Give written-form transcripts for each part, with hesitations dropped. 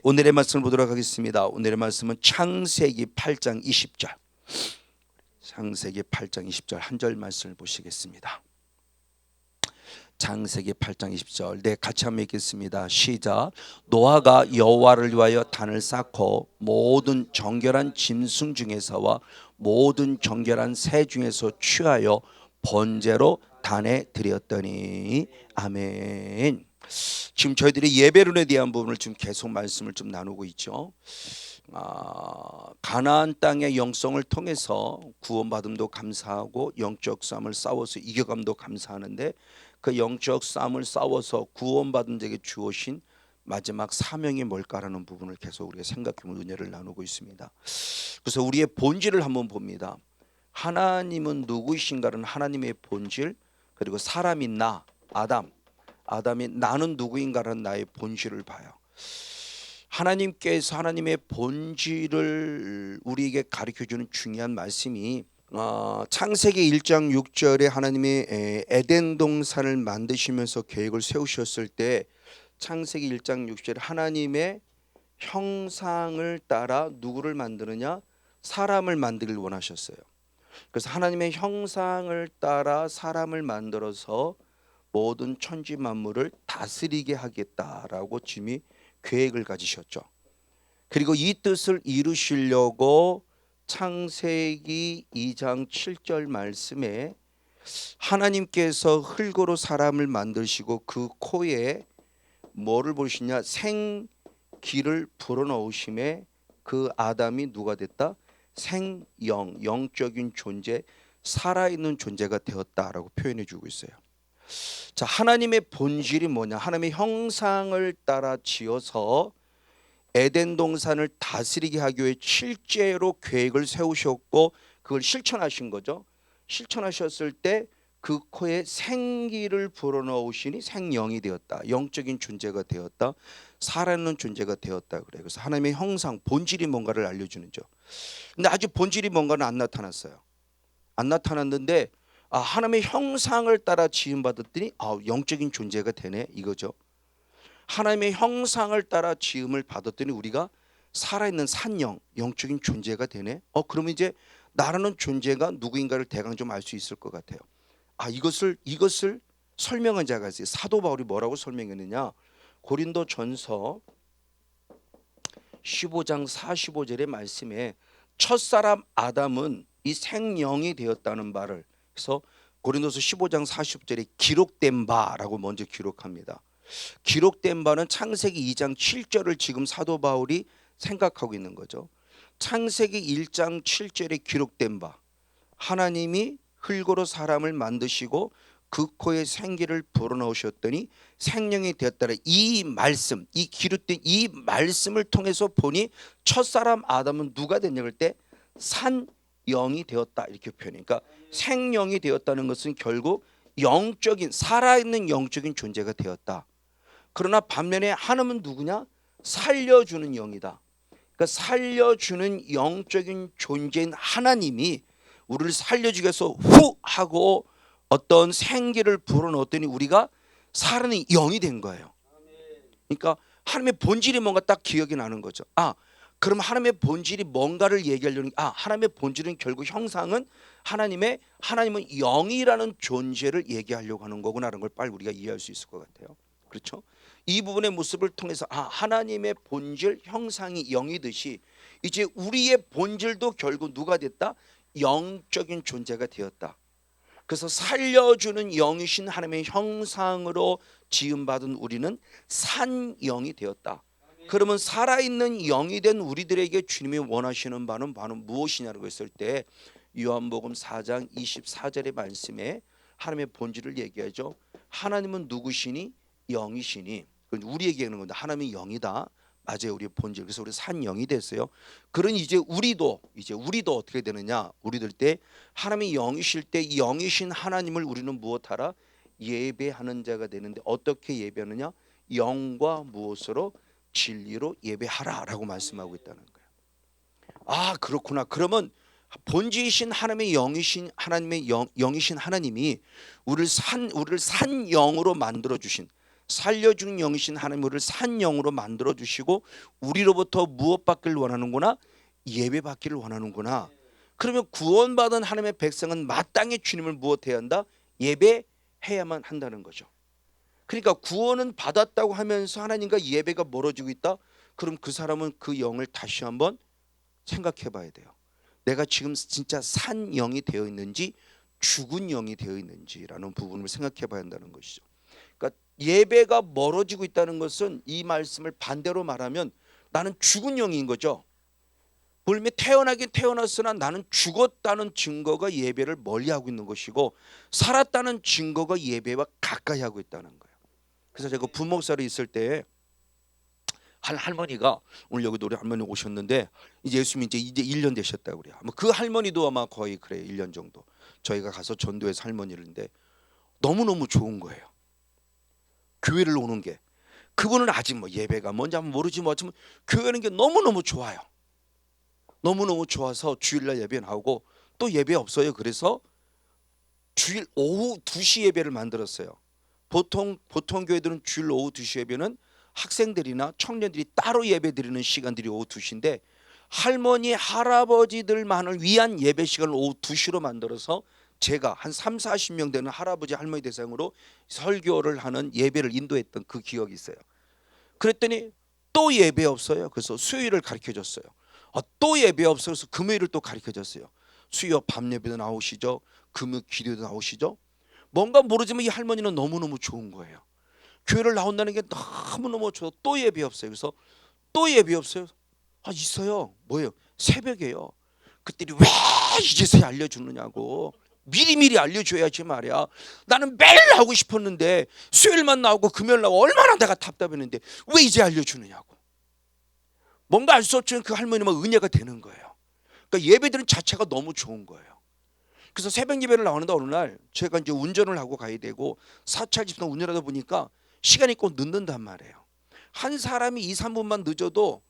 오늘의 말씀을 보도록 하겠습니다. 오늘의 말씀은 창세기 8장 20절. 창세기 8장 20절 한 절 말씀을 보시겠습니다. 창세기 8장 20절. 네, 같이 한번 읽겠습니다. 시작. 노아가 여호와를 위하여 단을 쌓고 모든 정결한 짐승 중에서와 모든 정결한 새 중에서 취하여 번제로 단에 드렸더니. 아멘. 지금 저희들이 예배론에 대한 부분을 지금 계속 말씀을 좀 나누고 있죠. 가나안 땅의 영성을 통해서 구원받음도 감사하고 영적 싸움을 싸워서 이겨감도 감사하는데, 그 영적 싸움을 싸워서 구원받은 자에게 주어진 마지막 사명이 뭘까라는 부분을 계속 우리가 생각해보는 은혜를 나누고 있습니다. 그래서 우리의 본질을 한번 봅니다. 하나님은 누구이신가는 하나님의 본질, 그리고 사람이 나 아담이 나는 누구인가라는 나의 본질을 봐요. 하나님께서 하나님의 본질을 우리에게 가르쳐주는 중요한 말씀이 창세기 1장 6절에 하나님이 에덴 동산을 만드시면서 계획을 세우셨을 때, 창세기 1장 6절에 하나님의 형상을 따라 누구를 만드느냐? 사람을 만들길 원하셨어요. 그래서 하나님의 형상을 따라 사람을 만들어서 모든 천지 만물을 다스리게 하겠다라고 짐이 계획을 가지셨죠. 그리고 이 뜻을 이루시려고 창세기 2장 7절 말씀에 하나님께서 흙으로 사람을 만드시고 그 코에 뭐를 보시냐? 생기를 불어넣으심에 그 아담이 누가 됐다? 생영, 영적인 존재, 살아있는 존재가 되었다라고 표현해 주고 있어요. 자, 하나님의 본질이 뭐냐? 하나님의 형상을 따라 지어서 에덴 동산을 다스리게 하기 위해 실제로 계획을 세우셨고 그걸 실천하신 거죠. 실천하셨을 때 그 코에 생기를 불어넣으시니 생영이 되었다. 영적인 존재가 되었다. 살아있는 존재가 되었다. 그래. 그래서 하나님의 형상, 본질이 뭔가를 알려주는 죠. 근데 아직 본질이 뭔가는 안 나타났어요. 안 나타났는데 하나님의 형상을 따라 지음받았더니 영적인 존재가 되네 이거죠. 하나님의 형상을 따라 지음을 받았더니 우리가 살아있는 산영, 영적인 존재가 되네. 그러면 이제 나라는 존재가 누구인가를 대강 좀 알 수 있을 것 같아요. 이것을 설명한 자가 있어요. 사도 바울이 뭐라고 설명했느냐? 고린도 전서 15장 45절의 말씀에 첫사람 아담은 이 생영이 되었다는 말을, 그래서 고린도서 15장 40절에 기록된 바라고 먼저 기록합니다. 기록된 바는 창세기 2장 7절을 지금 사도 바울이 생각하고 있는 거죠. 창세기 1장 7절에 기록된 바, 하나님이 흙으로 사람을 만드시고 그 코에 생기를 불어넣으셨더니 생명이 되었다는 이 말씀, 이 기록된 이 말씀을 통해서 보니 첫사람 아담은 누가 됐냐 할 때 산영이 되었다 이렇게 표현하니까, 생명이 되었다는 것은 결국 영적인 살아있는 영적인 존재가 되었다. 그러나 반면에 하나님은 누구냐? 살려주는 영이다. 그러니까 살려주는 영적인 존재인 하나님이 우리를 살려주기 위해서 후 하고 어떤 생기를 불어넣었더니 우리가 살아있는 영이 된 거예요. 그러니까 하나님의 본질이 뭔가 딱 기억이 나는 거죠. 그럼 하나님의 본질이 뭔가를 얘기하려는, 하나님의 본질은 결국 형상은 하나님은 영이라는 존재를 얘기하려고 하는 거구나라는 걸 빨리 우리가 이해할 수 있을 것 같아요. 그렇죠? 이 부분의 모습을 통해서 하나님의 본질 형상이 영이듯이 이제 우리의 본질도 결국 누가 됐다? 영적인 존재가 되었다. 그래서 살려주는 영이신 하나님의 형상으로 지음받은 우리는 산영이 되었다. 그러면 살아있는 영이 된 우리들에게 주님이 원하시는 바는 무엇이냐고 했을 때 요한복음 4장 24절의 말씀에 하나님의 본질을 얘기하죠. 하나님은 누구시니? 영이시니. 우리에게 하는 건데 하나님이 영이다. 맞아요. 우리의 본질. 그래서 우리 산영이 됐어요. 그런 이제 우리도 어떻게 되느냐? 우리들 때 하나님이 영이실 때 영이신 하나님을 우리는 무엇하라? 예배하는 자가 되는데 어떻게 예배하느냐? 영과 무엇으로? 진리로 예배하라라고 말씀하고 있다는 거예요. 그렇구나. 그러면 본질이신 하나님의 영이신 영이신 하나님이 우리를 산영으로 만들어 주신, 살려주는 영이신 하나님 우리를 산 영으로 만들어 주시고 우리로부터 무엇 받기를 원하는구나? 예배 받기를 원하는구나. 그러면 구원받은 하나님의 백성은 마땅히 주님을 무엇해야 한다? 예배해야만 한다는 거죠. 그러니까 구원은 받았다고 하면서 하나님과 예배가 멀어지고 있다? 그럼 그 사람은 그 영을 다시 한번 생각해 봐야 돼요. 내가 지금 진짜 산 영이 되어 있는지 죽은 영이 되어 있는지라는 부분을 생각해 봐야 한다는 것이죠. 그러니까 예배가 멀어지고 있다는 것은 이 말씀을 반대로 말하면 나는 죽은 영인 거죠. 물론 태어나긴 태어났으나 나는 죽었다는 증거가 예배를 멀리하고 있는 것이고 살았다는 증거가 예배와 가까이 하고 있다는 거예요. 그래서 제가 부목사로 있을 때 한 할머니가 오늘 여기도 우리 할머니 오셨는데 이제 예수님 이제 1년 되셨다고 그래요. 그 할머니도 아마 거의 그래요. 1년 정도. 저희가 가서 전도해서 할머니인데 너무너무 좋은 거예요. 교회를 오는 게. 그분은 아직 뭐 예배가 뭔지 한번 모르지 뭐 하지만 교회는 게 너무너무 좋아요. 너무너무 좋아서 주일날 예배 나오고 또 예배 없어요. 그래서 주일 오후 2시 예배를 만들었어요. 보통 교회들은 주일 오후 2시 예배는 학생들이나 청년들이 따로 예배 드리는 시간들이 오후 2시인데 할머니 할아버지들만을 위한 예배 시간을 오후 2시로 만들어서 제가 한 30-40명 되는 할아버지 할머니 대상으로 설교를 하는 예배를 인도했던 그 기억이 있어요. 그랬더니 또 예배 없어요. 그래서 수요일을 가르쳐 줬어요. 또 예배 없어서 금요일을 또 가르쳐 줬어요. 수요 밤 예배도 나오시죠. 금요 기도도 나오시죠. 뭔가 모르지만 이 할머니는 너무너무 좋은 거예요. 교회를 나온다는 게 너무너무 좋아. 또 예배 없어요. 그래서 또 예배 없어요. 있어요. 뭐예요? 새벽에요. 그때는 왜 이제서야 알려주느냐고. 미리미리 알려줘야지 말이야. 나는 매일 하고 싶었는데 수요일만 나오고 금요일 나오고 얼마나 내가 답답했는데 왜 이제 알려주느냐고. 뭔가 알 수 없지만 그 할머니만 은혜가 되는 거예요. 그러니까 예배드리는 자체가 너무 좋은 거예요. 그래서 새벽 예배를 나오는데 어느 날 제가 이제 운전을 하고 가야 되고 사찰 집사 운전하다 보니까 시간이 꼭 늦는단 말이에요. 한 사람이 2-3분만 늦어도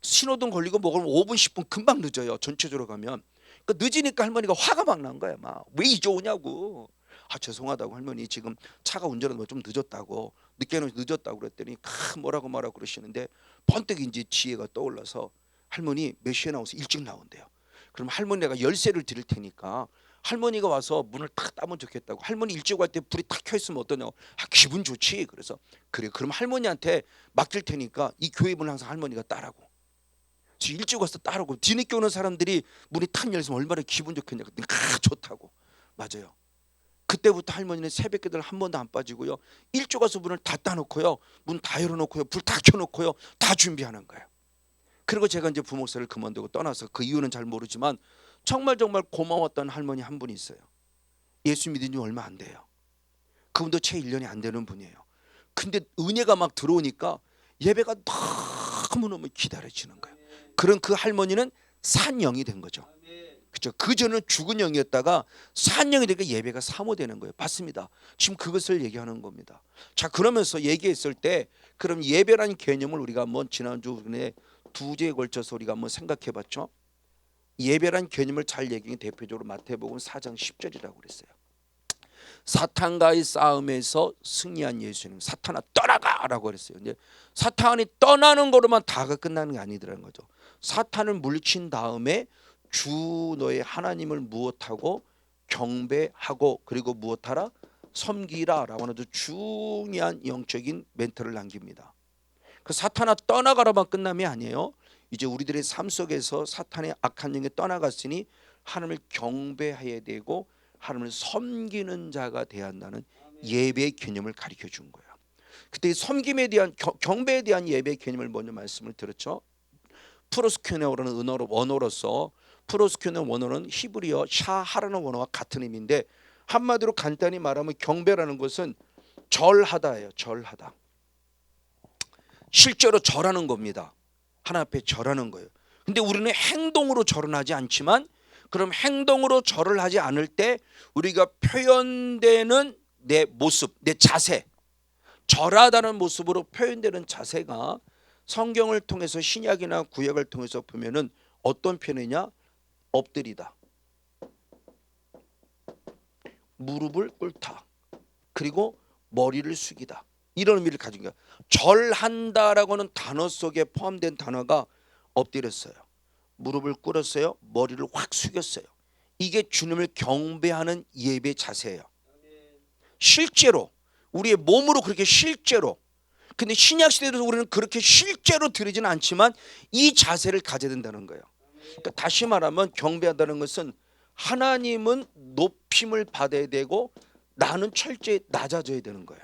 신호등 걸리고 먹으면 5분 10분 금방 늦어요. 전체적으로 가면. 그러니까 늦으니까 할머니가 화가 막 난 거야. 막 왜 이제 오냐고. 죄송하다고 할머니 지금 차가 운전하다 좀 늦었다고 늦게 늦었다고 그랬더니 뭐라고 그러시는데 번뜩 이제 지혜가 떠올라서 할머니 몇 시에 나오세요? 일찍 나온대요. 그럼 할머니 내가 열쇠를 드릴 테니까 할머니가 와서 문을 탁 따면 좋겠다고. 할머니 일찍 갈 때 불이 탁 켜 있으면 어떠냐고. 기분 좋지. 그래서 그래 그럼 할머니한테 맡길 테니까 이 교회 문을 항상 할머니가 따라고. 일찍 와서 따르고 뒤늦게 오는 사람들이 문이 탁 열리면 얼마나 기분 좋겠냐고. 좋다고. 맞아요. 그때부터 할머니는 새벽 기도를 한 번도 안 빠지고요. 일찍 와서 문을 다 따놓고요. 문 다 열어놓고요. 불 다 켜놓고요. 다 준비하는 거예요. 그리고 제가 이제 부목사를 그만두고 떠나서 그 이유는 잘 모르지만 정말 고마웠던 할머니 한 분이 있어요. 예수 믿은 지 얼마 안 돼요. 그분도 채 1년이 안 되는 분이에요. 근데 은혜가 막 들어오니까 예배가 너무너무 기다려지는 거예요. 그런 그 할머니는 산 영이 된 거죠. 그렇죠. 그전은 죽은 영이었다가 산 영이 되니까 예배가 사모되는 거예요. 맞습니다. 지금 그것을 얘기하는 겁니다. 자, 그러면서 얘기했을 때 그럼 예배라는 개념을 우리가 한번 지난주에 2주에 걸쳐서 우리가 한번 생각해 봤죠. 예배란 개념을 잘 얘기한 대표적으로 마태복음 4장 10절이라고 그랬어요. 사탄과의 싸움에서 승리한 예수님, 사탄아 떠나가라고 그랬어요. 이제 사탄이 떠나는 거로만 다가 끝나는 게 아니더라는 거죠. 사탄을 물리친 다음에 주 너의 하나님을 무엇하고 경배하고 그리고 무엇하라 섬기라라고 하는 아주 중요한 영적인 멘트를 남깁니다. 그 사탄아 떠나가라만 끝남이 아니에요. 이제 우리들의 삶 속에서 사탄의 악한 영이 떠나갔으니 하나님을 경배해야 되고 하나님을 섬기는 자가 되어야 한다는 예배의 개념을 가르쳐 준 거예요. 그때 섬김에 대한 경배에 대한 예배의 개념을 먼저 말씀을 드렸죠. 프로스큐네오라는 원어로서 프로스큐네 원어는 히브리어 샤하라는 원어와 같은 의미인데 한마디로 간단히 말하면 경배라는 것은 절하다예요. 절하다. 실제로 절하는 겁니다. 하나님 앞에 절하는 거예요. 근데 우리는 행동으로 절은 하지 않지만 그럼 행동으로 절을 하지 않을 때 우리가 표현되는 내 모습, 내 자세, 절하다는 모습으로 표현되는 자세가 성경을 통해서 신약이나 구약을 통해서 보면은 어떤 표현이냐? 엎드리다, 무릎을 꿇다, 그리고 머리를 숙이다. 이런 의미를 가진 거야. 절한다라고는 단어 속에 포함된 단어가 엎드렸어요. 무릎을 꿇었어요. 머리를 확 숙였어요. 이게 주님을 경배하는 예배 자세예요. 실제로 우리의 몸으로 그렇게 실제로. 근데 신약 시대에도 우리는 그렇게 실제로 드리지는 않지만 이 자세를 가져야 된다는 거예요. 그러니까 다시 말하면 경배한다는 것은 하나님은 높임을 받아야 되고 나는 철저히 낮아져야 되는 거예요.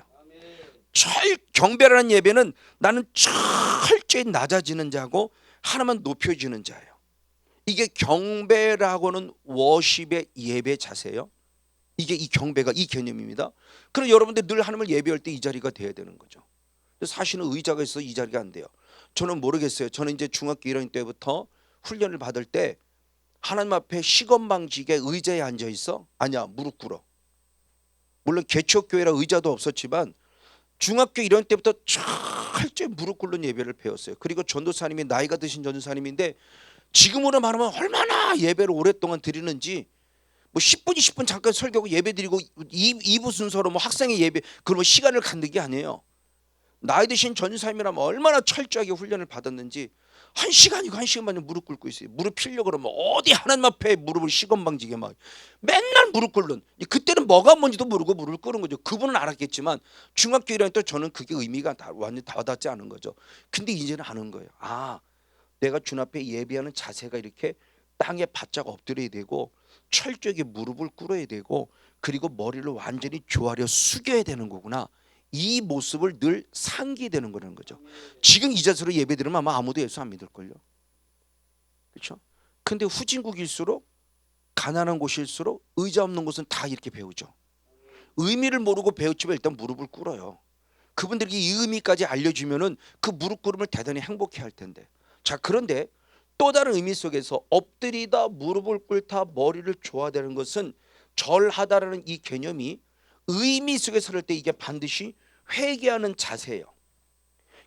경배라는 예배는 나는 철저히 낮아지는 자고 하나만 높여지는 자예요. 이게 경배라고는 워십의 예배 자세예요. 이게 이 경배가 이 개념입니다. 그럼 여러분들 늘 하나님을 예배할 때 이 자리가 돼야 되는 거죠. 사실은 의자가 있어서 이 자리가 안 돼요. 저는 모르겠어요. 저는 이제 중학교 1학년 때부터 훈련을 받을 때 하나님 앞에 시건방지게 의자에 앉아 있어? 아니야, 무릎 꿇어. 물론 개척교회라 의자도 없었지만 중학교 1학년 때부터 철저히 무릎 꿇는 예배를 배웠어요. 그리고 전도사님이 나이가 드신 전도사님인데 지금으로 말하면 얼마나 예배를 오랫동안 드리는지 뭐 10분 20분 잠깐 설교하고 예배 드리고 2부 순서로 뭐 학생의 예배 그러면 시간을 갖는 게 아니에요. 나이 드신 전도사님이라면 얼마나 철저하게 훈련을 받았는지 1시간이고 1시간 반을 무릎 꿇고 있어요. 무릎 피려고 그러면 어디 하나님 앞에 무릎을 시건방지게 막 맨날 무릎 꿇는. 그때는 뭐가 뭔지도 모르고 무릎을 꿇은 거죠. 그분은 알았겠지만 중학교 1학년 때 저는 그게 의미가 완전히 다 와닿지 않은 거죠. 근데 이제는 아는 거예요. 아, 내가 주님 앞에 예배하는 자세가 이렇게 땅에 바짝 엎드려야 되고 철저하게 무릎을 꿇어야 되고 그리고 머리를 완전히 조아려 숙여야 되는 거구나. 이 모습을 늘 상기되는 거라는 거죠. 지금 이 자세로 예배드리면 아마 아무도 예수 안 믿을걸요. 그렇죠? 근데 후진국일수록 가난한 곳일수록 의자 없는 곳은 다 이렇게 배우죠. 의미를 모르고 배우치면 일단 무릎을 꿇어요. 그분들에게 이 의미까지 알려주면은 그 무릎 꿇음을 대단히 행복해 할 텐데. 자, 그런데 또 다른 의미 속에서 엎드리다 무릎을 꿇다 머리를 조아대는 것은 절하다라는 이 개념이 의미 속에 서를 때 이게 반드시 회개하는 자세예요.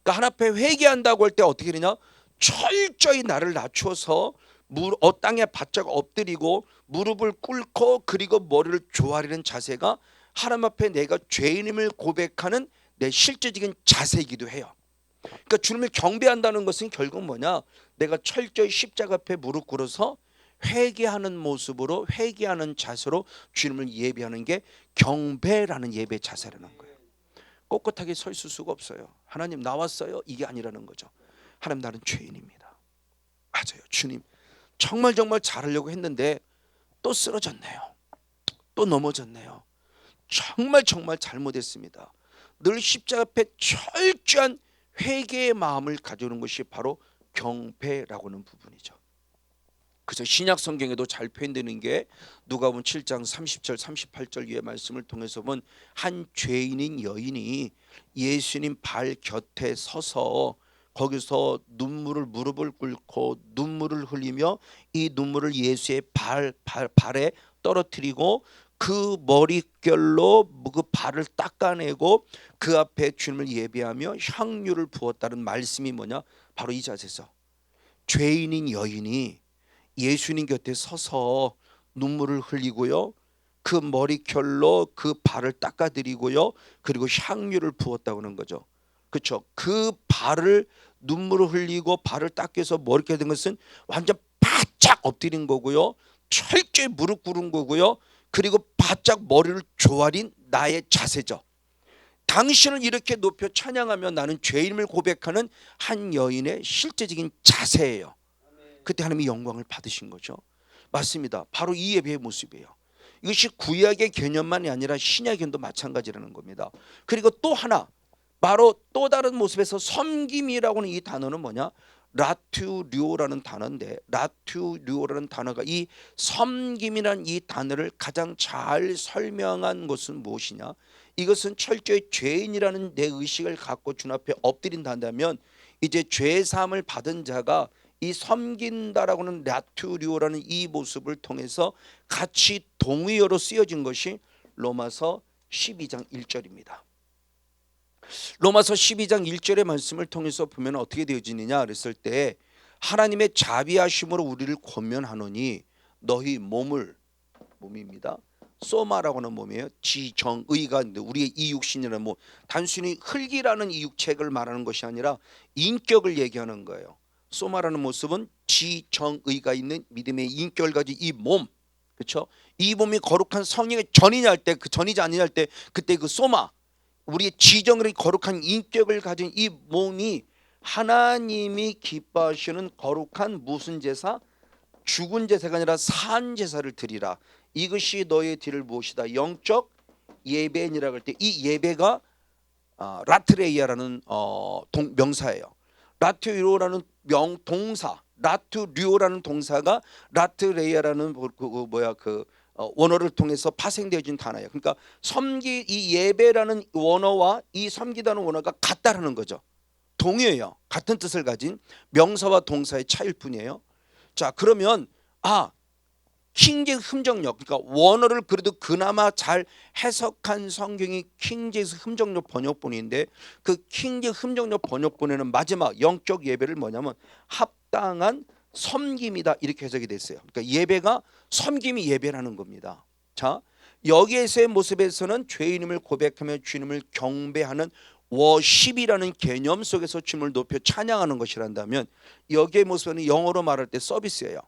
그러니까 하나님 앞에 회개한다고 할 때 어떻게 되냐? 철저히 나를 낮춰서 땅에 바짝 엎드리고 무릎을 꿇고 그리고 머리를 조아리는 자세가 하나님 앞에 내가 죄인임을 고백하는 내 실제적인 자세이기도 해요. 그러니까 주님을 경배한다는 것은 결국 뭐냐? 내가 철저히 십자가 앞에 무릎 꿇어서 회개하는 모습으로 회개하는 자세로 주님을 예배하는 게 경배라는 예배 자세라는 거예요. 꼿꼿하게 서 있을 수가 없어요. 하나님 나왔어요. 이게 아니라는 거죠. 하나님 나는 죄인입니다. 맞아요. 주님 정말 잘하려고 했는데 또 쓰러졌네요. 또 넘어졌네요. 정말 잘못했습니다. 늘 십자가 앞에 철저한 회개의 마음을 가져오는 것이 바로 경배라고 하는 부분이죠. 그래서 신약 성경에도 잘 표현되는 게 누가복음 7장 30절 38절 위의 말씀을 통해서 본 한 죄인인 여인이 예수님 발 곁에 서서 거기서 무릎을 꿇고 눈물을 흘리며 이 눈물을 예수의 발에 떨어뜨리고 그 머릿결로 그 발을 닦아내고 그 앞에 주님을 예배하며 향유를 부었다는 말씀이 뭐냐? 바로 이 자세에서 죄인인 여인이 예수님 곁에 서서 눈물을 흘리고요. 그 머리결로 그 발을 닦아드리고요. 그리고 향유를 부었다고 하는 거죠. 그렇죠? 그 발을 눈물을 흘리고 발을 닦여서 머리결 된 것은 완전 바짝 엎드린 거고요. 철저히 무릎 꿇은 거고요. 그리고 바짝 머리를 조아린 나의 자세죠. 당신을 이렇게 높여 찬양하며 나는 죄인임을 고백하는 한 여인의 실제적인 자세예요. 그때 하나님이 영광을 받으신 거죠. 맞습니다. 바로 이 예배의 모습이에요. 이것이 구약의 개념만이 아니라 신약의 개념도 마찬가지라는 겁니다. 그리고 또 하나 바로 또 다른 모습에서 섬김이라고 하는 이 단어는 뭐냐? 라투류오라는 단어인데 라투류오라는 단어가 이 섬김이라는 이 단어를 가장 잘 설명한 것은 무엇이냐? 이것은 철저히 죄인이라는 내 의식을 갖고 주님 앞에 엎드린다면 이제 죄 사함을 받은 자가 이 섬긴다라고 하는 라투류오라는 이 모습을 통해서 같이 동의어로 쓰여진 것이 로마서 12장 1절입니다. 로마서 12장 1절의 말씀을 통해서 보면 어떻게 되어지느냐 그랬을 때 하나님의 자비하심으로 우리를 권면하노니 너희 몸입니다. 소마라고는 뭐예요? 지정의가 있는데 우리의 이 육신이라는 뭐 단순히 흙이라는 이 육체를 말하는 것이 아니라 인격을 얘기하는 거예요. 소마라는 모습은 지정의가 있는 믿음의 인격을 가진 이 몸, 그렇죠? 이 몸이 거룩한 성령의 전이냐 할 때, 그 전이지 아니냐 할 때, 그때 그 소마, 우리의 지정의 거룩한 인격을 가진 이 몸이 하나님이 기뻐하시는 거룩한 무슨 제사? 죽은 제사가 아니라 산 제사를 드리라. 이것이 너의 드릴 무엇이다? 영적 예배니라고 할 때 이 예배가 라트레이아라는 명사예요. 라트리오라는 동사, 라트리오라는 동사가 라트레이아라는 원어를 통해서 파생되어진 단어예요. 그러니까 이 예배라는 원어와 이 섬기다는 원어가 같다라는 거죠. 동의어예요. 같은 뜻을 가진 명사와 동사의 차이일 뿐이에요. 자, 그러면 킹제임스 흠정력, 그러니까 원어를 그래도 그나마 잘 해석한 성경이 킹제임스 흠정력 번역본인데, 그 킹제임스 흠정력 번역본에는 마지막 영적 예배를 뭐냐면 합당한 섬김이다 이렇게 해석이 됐어요. 그러니까 예배가 섬김이 예배라는 겁니다. 자, 여기에서의 모습에서는 죄인임을 고백하며 주님을 경배하는 워십이라는 개념 속에서 주님을 높여 찬양하는 것이란다면, 여기의 모습은 영어로 말할 때 서비스예요.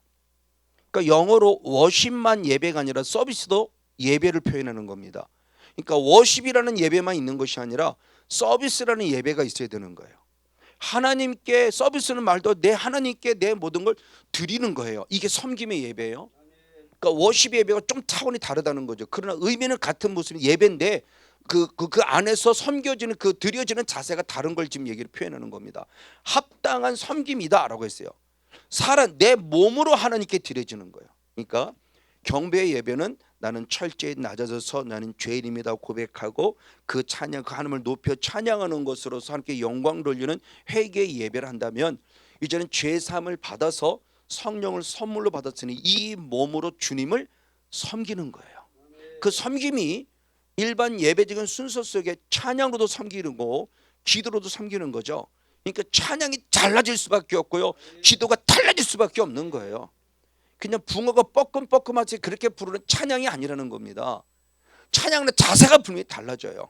그러니까 영어로 워십만 예배가 아니라 서비스도 예배를 표현하는 겁니다. 그러니까 워십이라는 예배만 있는 것이 아니라 서비스라는 예배가 있어야 되는 거예요. 하나님께 서비스는 말도 내 하나님께 내 모든 걸 드리는 거예요. 이게 섬김의 예배예요. 그러니까 워십 예배가 좀 차원이 다르다는 거죠. 그러나 의미는 같은 모습이 예배인데 그 안에서 섬겨지는 그 드려지는 자세가 다른 걸 지금 얘기를 표현하는 겁니다. 합당한 섬김이다라고 했어요. 내 몸으로 하나님께 드려지는 거예요. 그러니까 경배의 예배는 나는 철저히 낮아져서 나는 죄인입니다 고백하고 그 찬양, 그 하나님을 높여 찬양하는 것으로서 함께 영광 돌리는 회개의 예배를 한다면, 이제는 죄 사함을 받아서 성령을 선물로 받았으니 이 몸으로 주님을 섬기는 거예요. 그 섬김이 일반 예배적인 순서 속에 찬양으로도 섬기는 거, 기도로도 섬기는 거죠. 그러니까 찬양이 달라질 수밖에 없고요, 기도가 달라질 수밖에 없는 거예요. 그냥 붕어가 뻐끔뻐끔하지 그렇게 부르는 찬양이 아니라는 겁니다. 찬양은 자세가 분명히 달라져요.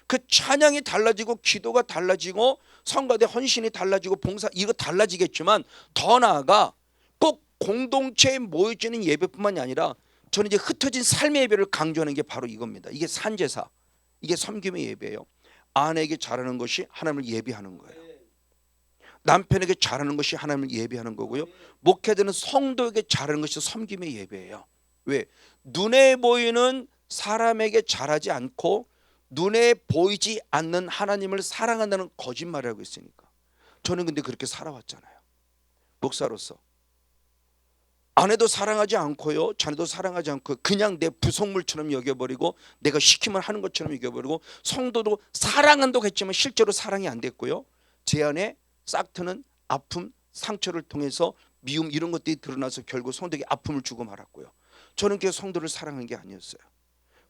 그 찬양이 달라지고 기도가 달라지고 성가대 헌신이 달라지고 봉사 이거 달라지겠지만, 더 나아가 꼭 공동체에 모여지는 예배뿐만이 아니라 저는 이제 흩어진 삶의 예배를 강조하는 게 바로 이겁니다. 이게 산제사, 이게 섬김의 예배예요. 아내에게 잘하는 것이 하나님을 예배하는 거예요. 남편에게 잘하는 것이 하나님을 예배하는 거고요, 목회자는 성도에게 잘하는 것이 섬김의 예배예요. 왜? 눈에 보이는 사람에게 잘하지 않고 눈에 보이지 않는 하나님을 사랑한다는 거짓말을 하고 있으니까. 저는 근데 그렇게 살아왔잖아요. 목사로서 아내도 사랑하지 않고요, 자녀도 사랑하지 않고 그냥 내 부속물처럼 여겨버리고 내가 시키면 하는 것처럼 여겨버리고, 성도도 사랑한다고 했지만 실제로 사랑이 안 됐고요, 제 안에 싹트는 아픔, 상처를 통해서 미움 이런 것들이 드러나서 결국 성도에게 아픔을 주고 말았고요. 저는 그 성도를 사랑한 게 아니었어요.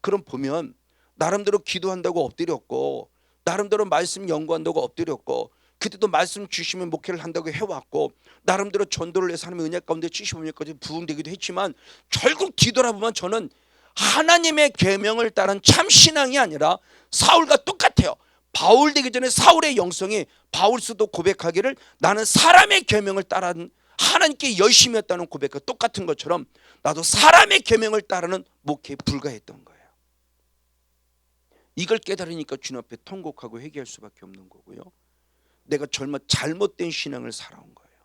그럼 보면 나름대로 기도한다고 엎드렸고, 나름대로 말씀 연구한다고 엎드렸고, 그때도 말씀 주시면 목회를 한다고 해왔고, 나름대로 전도를 해서 하나님의 은혜 가운데 75년까지 부흥되기도 했지만, 결국 뒤돌아보면 저는 하나님의 계명을 따른 참 신앙이 아니라 사울과 똑같아요. 바울 되기 전에 사울의 영성이 바울스도 고백하기를 나는 사람의 계명을 따르는 하나님께 열심히 했다는 고백과 똑같은 것처럼 나도 사람의 계명을 따르는 목회에 불과했던 거예요. 이걸 깨달으니까 주님 앞에 통곡하고 회개할 수밖에 없는 거고요, 내가 잘못된 신앙을 살아온 거예요.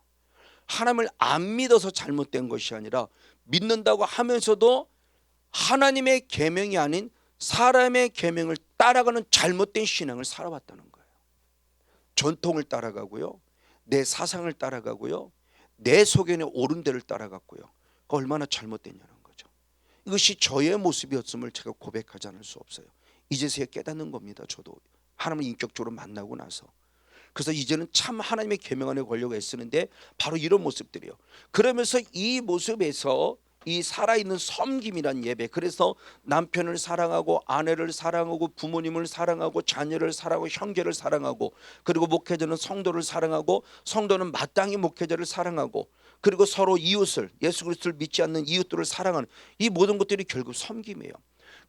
하나님을 안 믿어서 잘못된 것이 아니라 믿는다고 하면서도 하나님의 계명이 아닌 사람의 계명을 따라가는 잘못된 신앙을 살아왔다는 거예요. 전통을 따라가고요, 내 사상을 따라가고요, 내 속에는 옳은 데를 따라갔고요. 그거 얼마나 잘못됐냐는 거죠. 이것이 저의 모습이었음을 제가 고백하지 않을 수 없어요. 이제서야 깨닫는 겁니다. 저도 하나님을 인격적으로 만나고 나서. 그래서 이제는 참 하나님의 계명 안에 걸려고 애쓰는데 바로 이런 모습들이요. 그러면서 이 모습에서 이 살아있는 섬김이란 예배, 그래서 남편을 사랑하고 아내를 사랑하고 부모님을 사랑하고 자녀를 사랑하고 형제를 사랑하고, 그리고 목회자는 성도를 사랑하고 성도는 마땅히 목회자를 사랑하고, 그리고 서로 이웃을, 예수 그리스도를 믿지 않는 이웃들을 사랑하는 이 모든 것들이 결국 섬김이에요.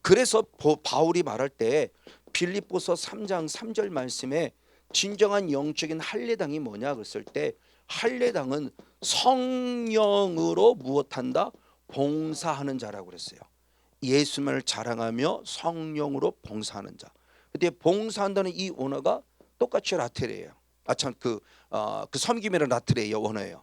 그래서 바울이 말할 때 빌립보서 3장 3절 말씀에 진정한 영적인 할례당이 뭐냐 그랬을 때 할례당은 성령으로 무엇한다? 봉사하는 자라고 그랬어요. 예수님을 자랑하며 성령으로 봉사하는 자. 근데 봉사한다는 이 원어가 똑같이 라테레예요. 그 섬김이라는 라테레예요 원어예요.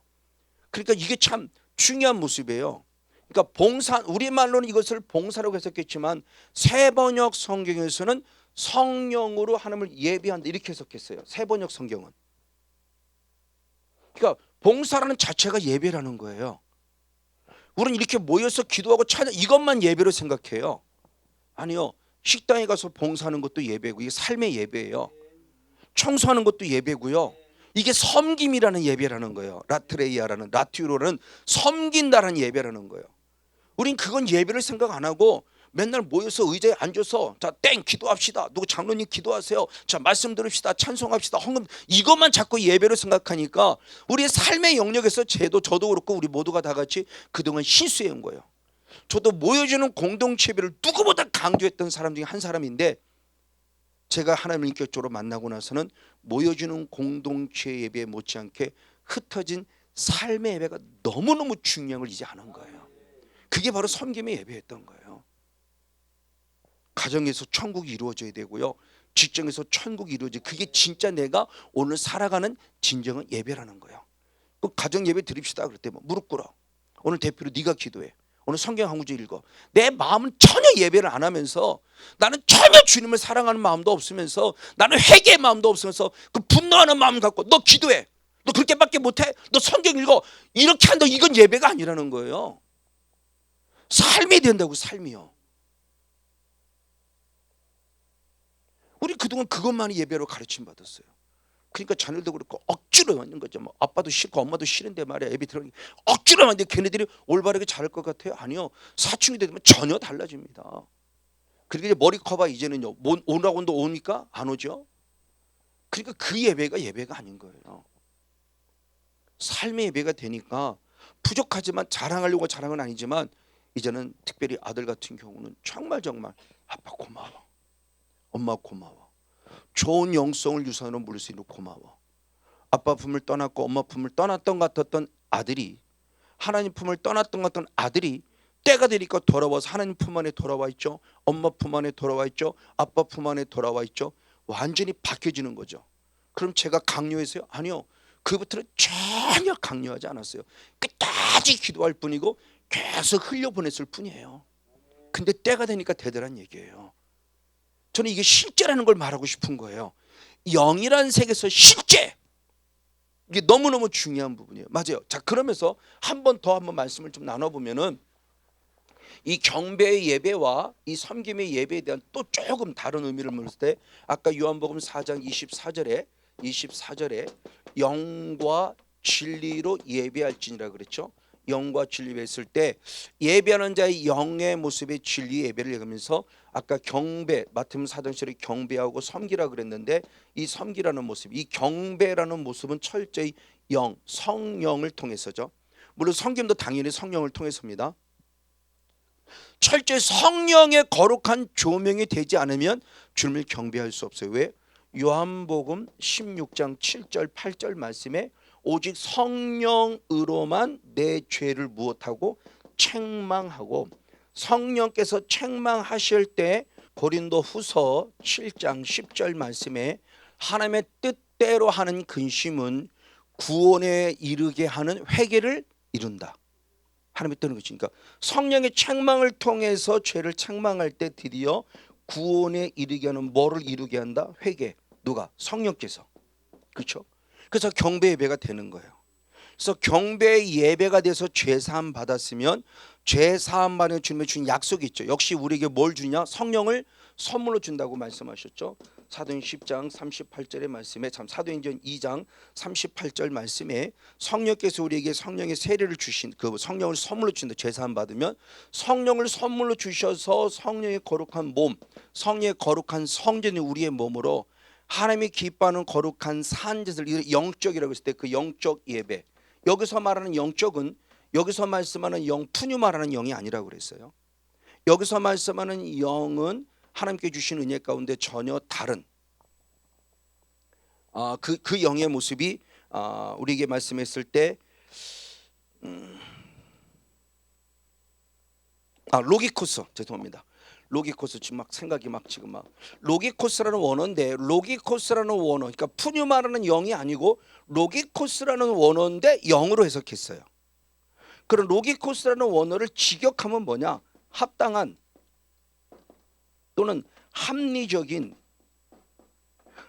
그러니까 이게 참 중요한 모습이에요. 그러니까 봉사, 우리말로는 이것을 봉사라고 해석했지만 세번역 성경에서는 성령으로 하나님을 예배한다 이렇게 해석했어요. 세번역 성경은. 그러니까 봉사라는 자체가 예배라는 거예요. 우리는 이렇게 모여서 기도하고 찬양 이것만 예배로 생각해요. 아니요. 식당에 가서 봉사하는 것도 예배고 이게 삶의 예배예요. 청소하는 것도 예배고요. 이게 섬김이라는 예배라는 거예요. 라트레이아라는 라티로라는 섬긴다라는 예배라는 거예요. 우린 그건 예배를 생각 안 하고 맨날 모여서 의자에 앉아서 자 땡 기도합시다. 누구 장로님 기도하세요. 자 말씀 들읍시다. 찬송합시다. 헌금 이것만 자꾸 예배로 생각하니까 우리의 삶의 영역에서 저도 그렇고 우리 모두가 다 같이 그동안 실수해온 거예요. 저도 모여주는 공동체 예배를 누구보다 강조했던 사람 중에 한 사람인데 제가 하나님을 인격적으로 만나고 나서는 모여주는 공동체 예배에 못지않게 흩어진 삶의 예배가 너무너무 중요한 걸 이제 아는 거예요. 그게 바로 섬김의 예배였던 거예요. 가정에서 천국이 이루어져야 되고요. 직장에서 천국이 이루어져야 그게 진짜 내가 오늘 살아가는 진정한 예배라는 거예요. 그 가정 예배 드립시다 그럴 때 뭐 무릎 꿇어. 오늘 대표로 네가 기도해. 오늘 성경 한 구절 읽어. 내 마음은 전혀 예배를 안 하면서 나는 전혀 주님을 사랑하는 마음도 없으면서 나는 회개의 마음도 없으면서 그 분노하는 마음 갖고 너 기도해. 너 그렇게밖에 못해? 너 성경 읽어. 이렇게 한다. 이건 예배가 아니라는 거예요. 삶이 된다고 삶이요. 우리 그동안 그것만이 예배로 가르침 받았어요. 그러니까 자녀도 그렇고 억지로 하는 거죠. 뭐 아빠도 싫고 엄마도 싫은데 말이야. 예배 들어가니 억지로 하는데 걔네들이 올바르게 잘할 것 같아요? 아니요. 사춘기 되면 전혀 달라집니다. 그러니까 이제 머리 커봐 이제는요. 오라고도 오니까 안 오죠. 그러니까 그 예배가 아닌 거예요. 삶의 예배가 되니까 부족하지만 자랑하려고 자랑은 아니지만 이제는 특별히 아들 같은 경우는 정말 아빠 고마워. 엄마 고마워. 좋은 영성을 유산으로 물릴 수 있는 고마워. 아빠 품을 떠났고 엄마 품을 떠났던 것 같았던 아들이 하나님 품을 떠났던 것 같던 아들이 때가 되니까 돌아와서 하나님 품 안에 돌아와 있죠. 엄마 품 안에 돌아와 있죠. 아빠 품 안에 돌아와 있죠. 완전히 바뀌어지는 거죠. 그럼 제가 강요했어요? 아니요. 그부터는 전혀 강요하지 않았어요. 끝까지 기도할 뿐이고 계속 흘려보냈을 뿐이에요. 근데 때가 되니까 되더란 얘기예요. 저는 이게 실제라는 걸 말하고 싶은 거예요. 영이라는 세계에서 실제 이게 너무너무 중요한 부분이에요. 맞아요. 자 그러면서 한번 말씀을 좀 나눠보면은 이 경배의 예배와 이 섬김의 예배에 대한 또 조금 다른 의미를 물을 때 아까 요한복음 4장 24절에 영과 진리로 예배할지니라 그랬죠. 영과 진리를 했을 때 예배하는 자의 영의 모습의 진리 예배를 얘기하면서 아까 경배 마태복음 4장 7절에 경배하고 섬기라 그랬는데 이 섬기라는 모습 이 경배라는 모습은 철저히 성령을 통해서죠. 물론 섬김도 당연히 성령을 통해서입니다. 철저히 성령의 거룩한 조명이 되지 않으면 주님을 경배할 수 없어요. 왜? 요한복음 16장 7절 8절 말씀에 오직 성령으로만 내 죄를 무엇하고 책망하고 성령께서 책망하실 때 고린도후서 7장 10절 말씀에 하나님의 뜻대로 하는 근심은 구원에 이르게 하는 회개를 이룬다. 하나님의 뜻은 것이니까 성령의 책망을 통해서 죄를 책망할 때 드디어 구원에 이르게 하는 뭐를 이루게 한다? 회개. 누가? 성령께서. 그렇죠? 그래서 경배 예배가 되는 거예요. 그래서 경배 예배가 돼서 죄사함 받았으면 죄사함 받는 주님의 준 약속이 있죠. 역시 우리에게 뭘 주냐? 성령을 선물로 준다고 말씀하셨죠. 사도행 10장 38절의 말씀에 사도행전 2장 38절 말씀에 성령께서 우리에게 성령의 세례를 주신 그 성령을 선물로 주신다. 죄사함 받으면 성령을 선물로 주셔서 성령의 거룩한 몸, 성령의 거룩한 성전이 우리의 몸으로 하나님이 기뻐하는 거룩한 산제를 영적이라고 했을 때 그 영적 예배 여기서 말하는 영적은 여기서 말씀하는 영 푸뉴마라는 영이 아니라고 그랬어요. 여기서 말씀하는 영은 하나님께 주신 은혜 가운데 전혀 다른 그 영의 모습이 우리에게 말씀했을 때 로기코스, 죄송합니다. 로기코스 지금 막 생각이 막 지금 막 로기코스라는 원어인데, 로기코스라는 원어, 그러니까 푸뉴마라는 영이 아니고 로기코스라는 원어인데 영으로 해석했어요. 그런 로기코스라는 원어를 직역하면 뭐냐? 합당한 또는 합리적인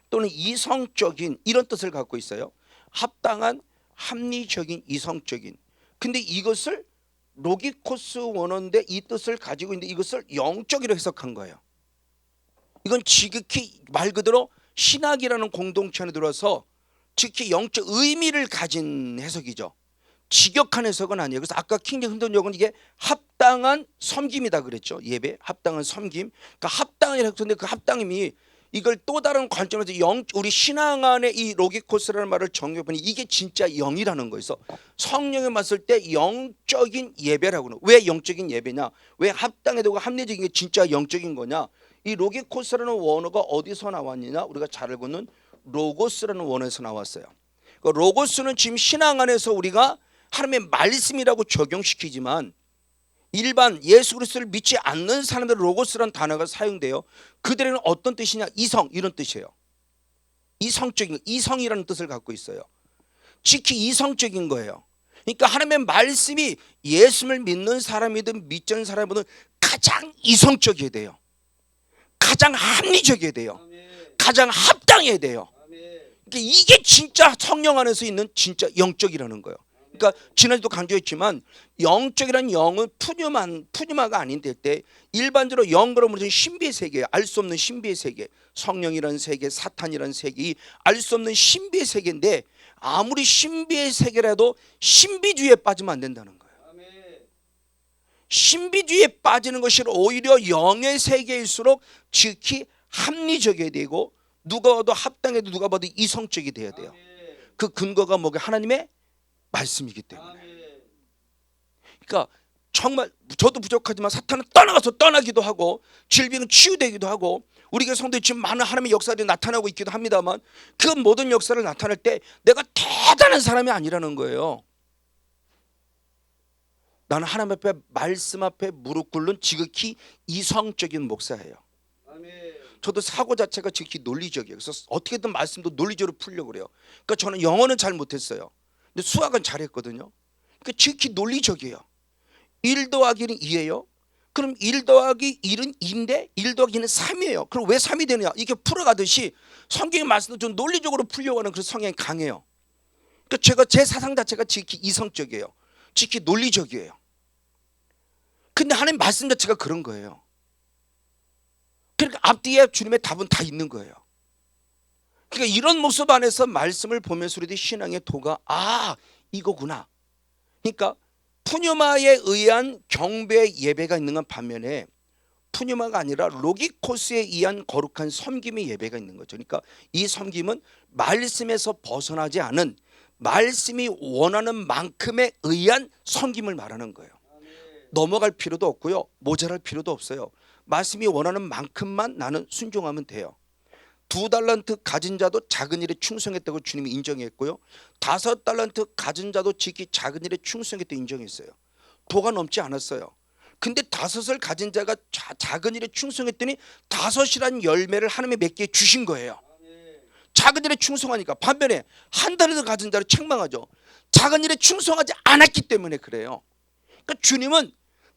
또는 이성적인 이런 뜻을 갖고 있어요. 합당한, 합리적인, 이성적인. 근데 이것을 로기코스 원어인데 이 뜻을 가지고 있는데 이것을 영적으로 해석한 거예요. 이건 지극히 말 그대로 신학이라는 공동체 안에 들어와서 지극히 영적 의미를 가진 해석이죠. 직역한 해석은 아니에요. 그래서 아까 킹제임 흔든역은 이게 합당한 섬김이다 그랬죠. 예배, 합당한 섬김. 그러니까 합당한 해석인데 그 합당임이 이걸 또 다른 관점에서 우리 신앙 안에 이 로기코스라는 말을 정해보니 이게 진짜 영이라는 거에서 성령에 맞을 때 영적인 예배라고는. 왜 영적인 예배냐? 왜 합당해 되고 합리적인 게 진짜 영적인 거냐? 이 로기코스라는 원어가 어디서 나왔느냐? 우리가 잘 알고 있는 로고스라는 원어에서 나왔어요. 그 로고스는 지금 신앙 안에서 우리가 하나님의 말씀이라고 적용시키지만 일반 예수 그리스도를 믿지 않는 사람들 로고스라는 단어가 사용돼요. 그들에는 어떤 뜻이냐? 이성, 이런 뜻이에요. 이성적인, 이성이라는 뜻을 갖고 있어요. 지극히 이성적인 거예요. 그러니까 하나님의 말씀이 예수를 믿는 사람이든 믿지 않는 사람이든 가장 이성적이어야 돼요. 가장 합리적이어야 돼요. 가장 합당해야 돼요. 그러니까 이게 진짜 성령 안에서 있는 진짜 영적이라는 거예요. 그러니까 지난주도 강조했지만 영적이라는 영은 푸뉴마가 아닌 때 일반적으로 영으로 무슨 신비의 세계, 알 수 없는 신비의 세계, 성령이라는 세계, 사탄이라는 세계, 알 수 없는 신비의 세계인데 아무리 신비의 세계라도 신비주의에 빠지면 안 된다는 거예요. 신비주의에 빠지는 것이 오히려 영의 세계일수록 지극히 합리적이어야 되고 누가 봐도 합당해도 누가 봐도 이성적이 돼야 돼요. 그 근거가 뭐가 하나님의 말씀이기 때문에. 그러니까 정말 저도 부족하지만 사탄은 떠나기도 하고 질병은 치유되기도 하고 우리 교회 성도에 지금 많은 하나님의 역사들이 나타나고 있기도 합니다만 그 모든 역사를 나타낼 때 내가 대단한 사람이 아니라는 거예요. 나는 하나님 앞에 말씀 앞에 무릎 꿇는 지극히 이성적인 목사예요. 저도 사고 자체가 지극히 논리적이에요. 그래서 어떻게든 말씀도 논리적으로 풀려고 그래요. 그러니까 저는 영어는 잘 못했어요. 근데 수학은 잘했거든요. 그러니까 지극히 논리적이에요. 1 더하기 1은 2예요. 그럼 1 더하기 1은 2인데 1 더하기 2는 3이에요. 그럼 왜 3이 되느냐? 이렇게 풀어가듯이 성경의 말씀도 좀 논리적으로 풀려고 하는 그런 성향이 강해요. 그러니까 제 사상 자체가 지극히 이성적이에요. 지극히 논리적이에요. 근데 하나님 말씀 자체가 그런 거예요. 그러니까 앞뒤에 주님의 답은 다 있는 거예요. 그러니까 이런 모습 안에서 말씀을 보면서 우리들 신앙의 도가 이거구나. 그러니까 푸뉴마에 의한 경배 예배가 있는 건 반면에 푸뉴마가 아니라 로기코스에 의한 거룩한 섬김의 예배가 있는 거죠. 그러니까 이 섬김은 말씀에서 벗어나지 않은 말씀이 원하는 만큼에 의한 섬김을 말하는 거예요. 넘어갈 필요도 없고요. 모자랄 필요도 없어요. 말씀이 원하는 만큼만 나는 순종하면 돼요. 2달란트 가진 자도 작은 일에 충성했다고 주님이 인정했고요. 5달란트 가진 자도 지극히 작은 일에 충성했다고 인정했어요. 도가 넘지 않았어요. 근데 5을 가진 자가 작은 일에 충성했더니 5이라는 열매를 하나님의 맺게 주신 거예요. 작은 일에 충성하니까. 반면에 1달란트 가진 자를 책망하죠. 작은 일에 충성하지 않았기 때문에 그래요. 그러니까 주님은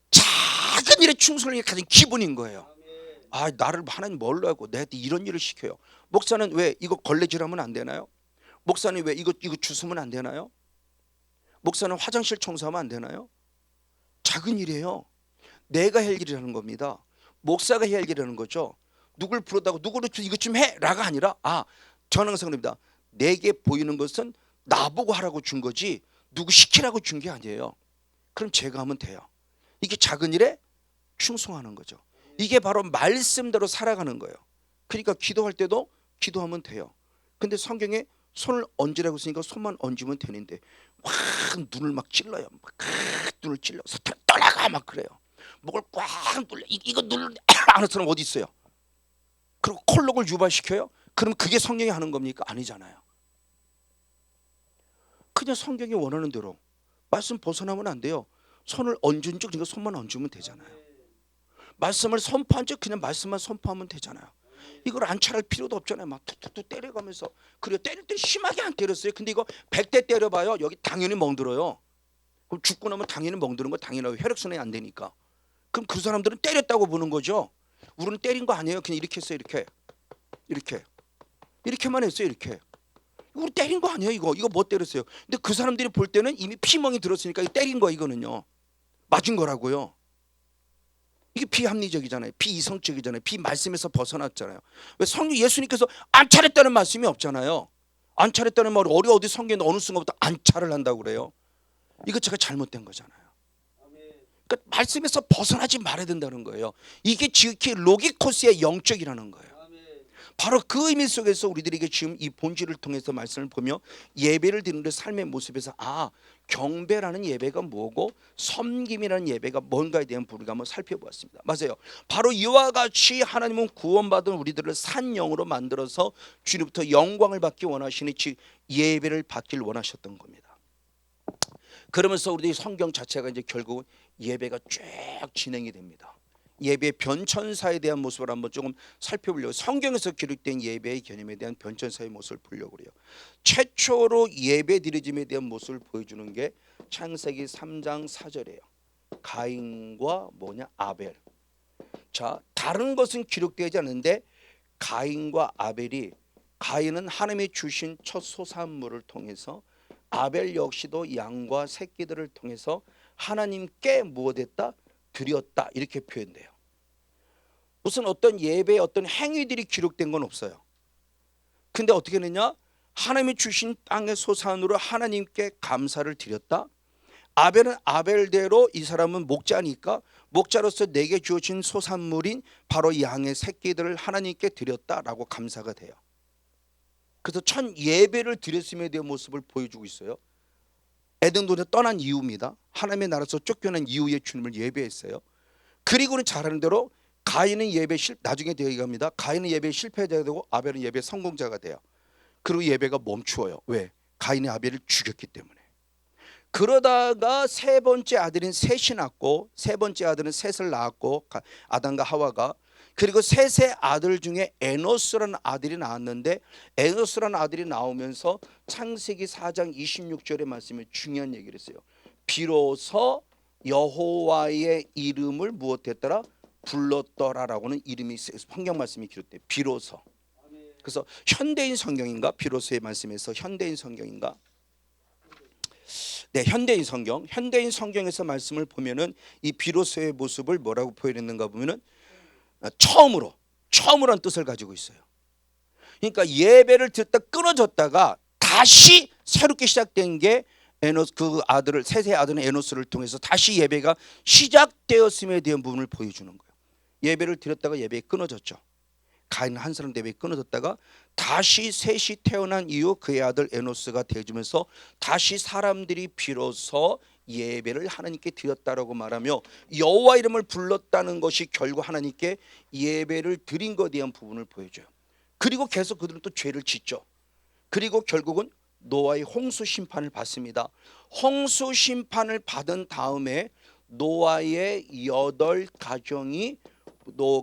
작은 일에 충성하는 게 가장 기본인 거예요. 나를 하나님 뭘로 하고 내한테 이런 일을 시켜요. 목사는 왜 이거 걸레질하면 안 되나요? 목사는 왜 이거 주스면 안 되나요? 목사는 화장실 청소하면 안 되나요? 작은 일이에요. 내가 할 일이라는 겁니다. 목사가 해야 할 일이라는 거죠. 누굴 부르다고 누구를 이것 좀 해라가 아니라 저는 항상 그럽니다. 내게 보이는 것은 나보고 하라고 준 거지 누구 시키라고 준 게 아니에요. 그럼 제가 하면 돼요. 이게 작은 일에 충성하는 거죠. 이게 바로 말씀대로 살아가는 거예요. 그러니까 기도할 때도 기도하면 돼요. 근데 성경에 손을 얹으라고 했으니까 손만 얹으면 되는데 확 눈을 막 찔러요. 막 눈을 찔러 사탄 떠나가 막 그래요. 목을 꽉 눌러. 이거 누르는 아는 사람 어디 있어요? 그리고 콜록을 유발시켜요? 그럼 그게 성경이 하는 겁니까? 아니잖아요. 그냥 성경이 원하는 대로 말씀 벗어나면 안 돼요. 손을 얹은 적 그러니까 손만 얹으면 되잖아요. 말씀을 선포한 적 그냥 말씀만 선포하면 되잖아요. 이걸 안찰할 필요도 없잖아요. 막 툭툭툭 때려가면서. 그래요. 때릴 때 심하게 안 때렸어요. 근데 이거 100대 때려봐요. 여기 당연히 멍들어요. 그럼 죽고 나면 당연히 멍드는 거 당연하고 혈액순환이 안 되니까. 그럼 그 사람들은 때렸다고 보는 거죠. 우리는 때린 거 아니에요. 그냥 이렇게 했어요. 이렇게만 했어요. 이렇게. 우리 때린 거 아니에요. 이거 뭐 때렸어요. 근데 그 사람들이 볼 때는 이미 피멍이 들었으니까 때린 거 이거는요. 맞은 거라고요. 이게 비합리적이잖아요. 비이성적이잖아요. 비말씀에서 벗어났잖아요. 왜 성령 예수님께서 안 차렸다는 말씀이 없잖아요. 안 차렸다는 말이 어디 성경에 어느 순간부터 안 차를 한다고 그래요. 이거 제가 잘못된 거잖아요. 그러니까 말씀에서 벗어나지 말아야 된다는 거예요. 이게 지극히 로기코스의 영적이라는 거예요. 바로 그 의미 속에서 우리들에게 지금 이 본질을 통해서 말씀을 보며 예배를 드리는 삶의 모습에서 경배라는 예배가 뭐고 섬김이라는 예배가 뭔가에 대한 부분을 한번 살펴보았습니다. 맞아요. 바로 이와 같이 하나님은 구원받은 우리들을 산 영으로 만들어서 주님부터 영광을 받기 원하시니 즉 예배를 받길 원하셨던 겁니다. 그러면서 우리들이 성경 자체가 이제 결국 예배가 쭉 진행이 됩니다. 예배 변천사에 대한 모습을 한번 조금 살펴보려고 성경에서 기록된 예배의 개념에 대한 변천사의 모습을 보려고 그래요. 최초로 예배 드려짐에 대한 모습을 보여주는 게 창세기 3장 4절이에요. 가인과 아벨. 자, 다른 것은 기록되지 않는데 가인과 아벨이 가인은 하나님이 주신 첫 소산물을 통해서 아벨 역시도 양과 새끼들을 통해서 하나님께 무엇했다? 드렸다 이렇게 표현돼요. 무슨 어떤 예배의 어떤 행위들이 기록된 건 없어요. 근데 어떻게 했느냐? 하나님이 주신 땅의 소산으로 하나님께 감사를 드렸다. 아벨은 아벨대로 이 사람은 목자니까 목자로서 내게 주어진 소산물인 바로 양의 새끼들을 하나님께 드렸다라고 감사가 돼요. 그래서 첫 예배를 드렸음에 대한 모습을 보여주고 있어요. 에덴동에서 떠난 이유입니다. 하나님의 나라에서 쫓겨난 이후에 주님을 예배했어요. 그리고는 잘하는 대로 가인은 나중에 되어 갑니다. 가인은 예배 실패자가 되고 아벨은 예배 성공자가 돼요. 그리고 예배가 멈추어요. 왜? 가인이 아벨을 죽였기 때문에. 그러다가 세 번째 아들인 셋이 낳고 세 번째 아들은 셋을 낳았고 아담과 하와가 그리고 셋의 아들 중에 에노스라는 아들이 나왔는데 에노스라는 아들이 나오면서 창세기 4장 26절의 말씀에 중요한 얘기를 했어요. 비로소 여호와의 이름을 무엇했더라? 불렀더라라고는 이름이 성경 말씀이 기록돼요. 비로소. 그래서 현대인 성경인가? 비로소의 말씀에서 현대인 성경인가? 네, 현대인 성경에서 말씀을 보면은 이 비로소의 모습을 뭐라고 표현했는가 보면은 처음으로란 뜻을 가지고 있어요. 그러니까 예배를 듣다 끊어졌다가 다시 새롭게 시작된 게 에노스 그 아들을 셋의 아들은 에노스를 통해서 다시 예배가 시작되었음에 대한 부분을 보여주는 거예요. 예배를 드렸다가 예배가 끊어졌죠. 가인 한 사람 예배 끊어졌다가 다시 셋이 태어난 이후 그의 아들 에노스가 되어주면서 다시 사람들이 비로소 예배를 하나님께 드렸다라고 말하며 여호와 이름을 불렀다는 것이 결국 하나님께 예배를 드린 것에 대한 부분을 보여줘요. 그리고 계속 그들은 또 죄를 짓죠. 그리고 결국은 노아의 홍수 심판을 받습니다. 홍수 심판을 받은 다음에 노아의 8가정이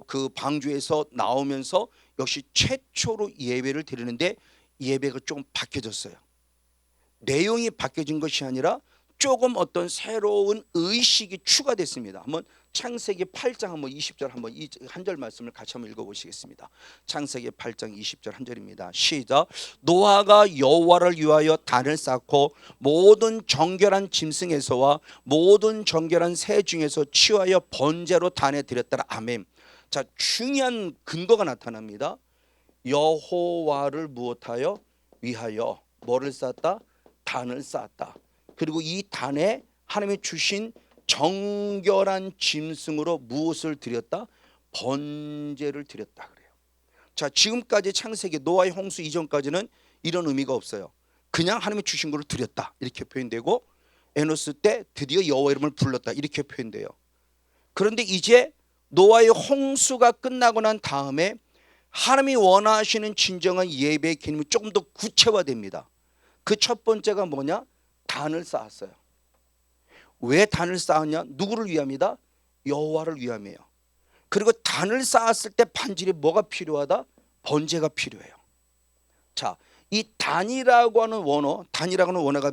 그 방주에서 나오면서 역시 최초로 예배를 드리는데 예배가 조금 바뀌어졌어요. 내용이 바뀌어진 것이 아니라 조금 어떤 새로운 의식이 추가됐습니다. 한번 창세기 8장 한번 20절 한번 이 한 절 말씀을 같이 한번 읽어보시겠습니다. 창세기 8장 20절 한 절입니다. 시작. 노아가 여호와를 위하여 단을 쌓고 모든 정결한 짐승에서와 모든 정결한 새 중에서 취하여 번제로 단에 드렸더라. 아멘. 자, 중요한 근거가 나타납니다. 여호와를 무엇하여 위하여 뭐를 쌓았다? 단을 쌓았다. 그리고 이 단에 하나님이 주신 정결한 짐승으로 무엇을 드렸다? 번제를 드렸다 그래요. 자, 지금까지 창세기 노아의 홍수 이전까지는 이런 의미가 없어요. 그냥 하나님이 주신 것을 드렸다 이렇게 표현되고 에노스 때 드디어 여호와 이름을 불렀다 이렇게 표현돼요. 그런데 이제 노아의 홍수가 끝나고 난 다음에 하나님이 원하시는 진정한 예배의 개념이 조금 더 구체화됩니다. 그 첫 번째가 뭐냐? 단을 쌓았어요. 왜 단을 쌓았냐? 누구를 위함이다? 여호와를 위함이에요. 그리고 단을 쌓았을 때 반질이 뭐가 필요하다? 번제가 필요해요. 자, 이 단이라고 하는 원어, 단이라고 하는 원어가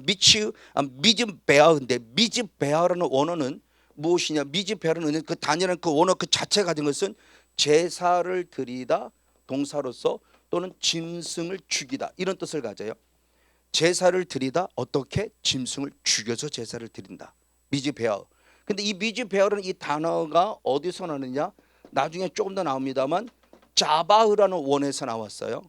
미즈베아인데, 미즈베아라는 원어는 무엇이냐? 미즈베아라는 그 단이라는 그 원어 그 자체가 가진 것은 제사를 드리다 동사로서 또는 짐승을 죽이다 이런 뜻을 가져요. 제사를 드리다 어떻게? 짐승을 죽여서 제사를 드린다. 미즈베아. 근데 이 미즈베아라는 이 단어가 어디서 나느냐? 나중에 조금 더 나옵니다만 자바흐라는 원어에서 나왔어요.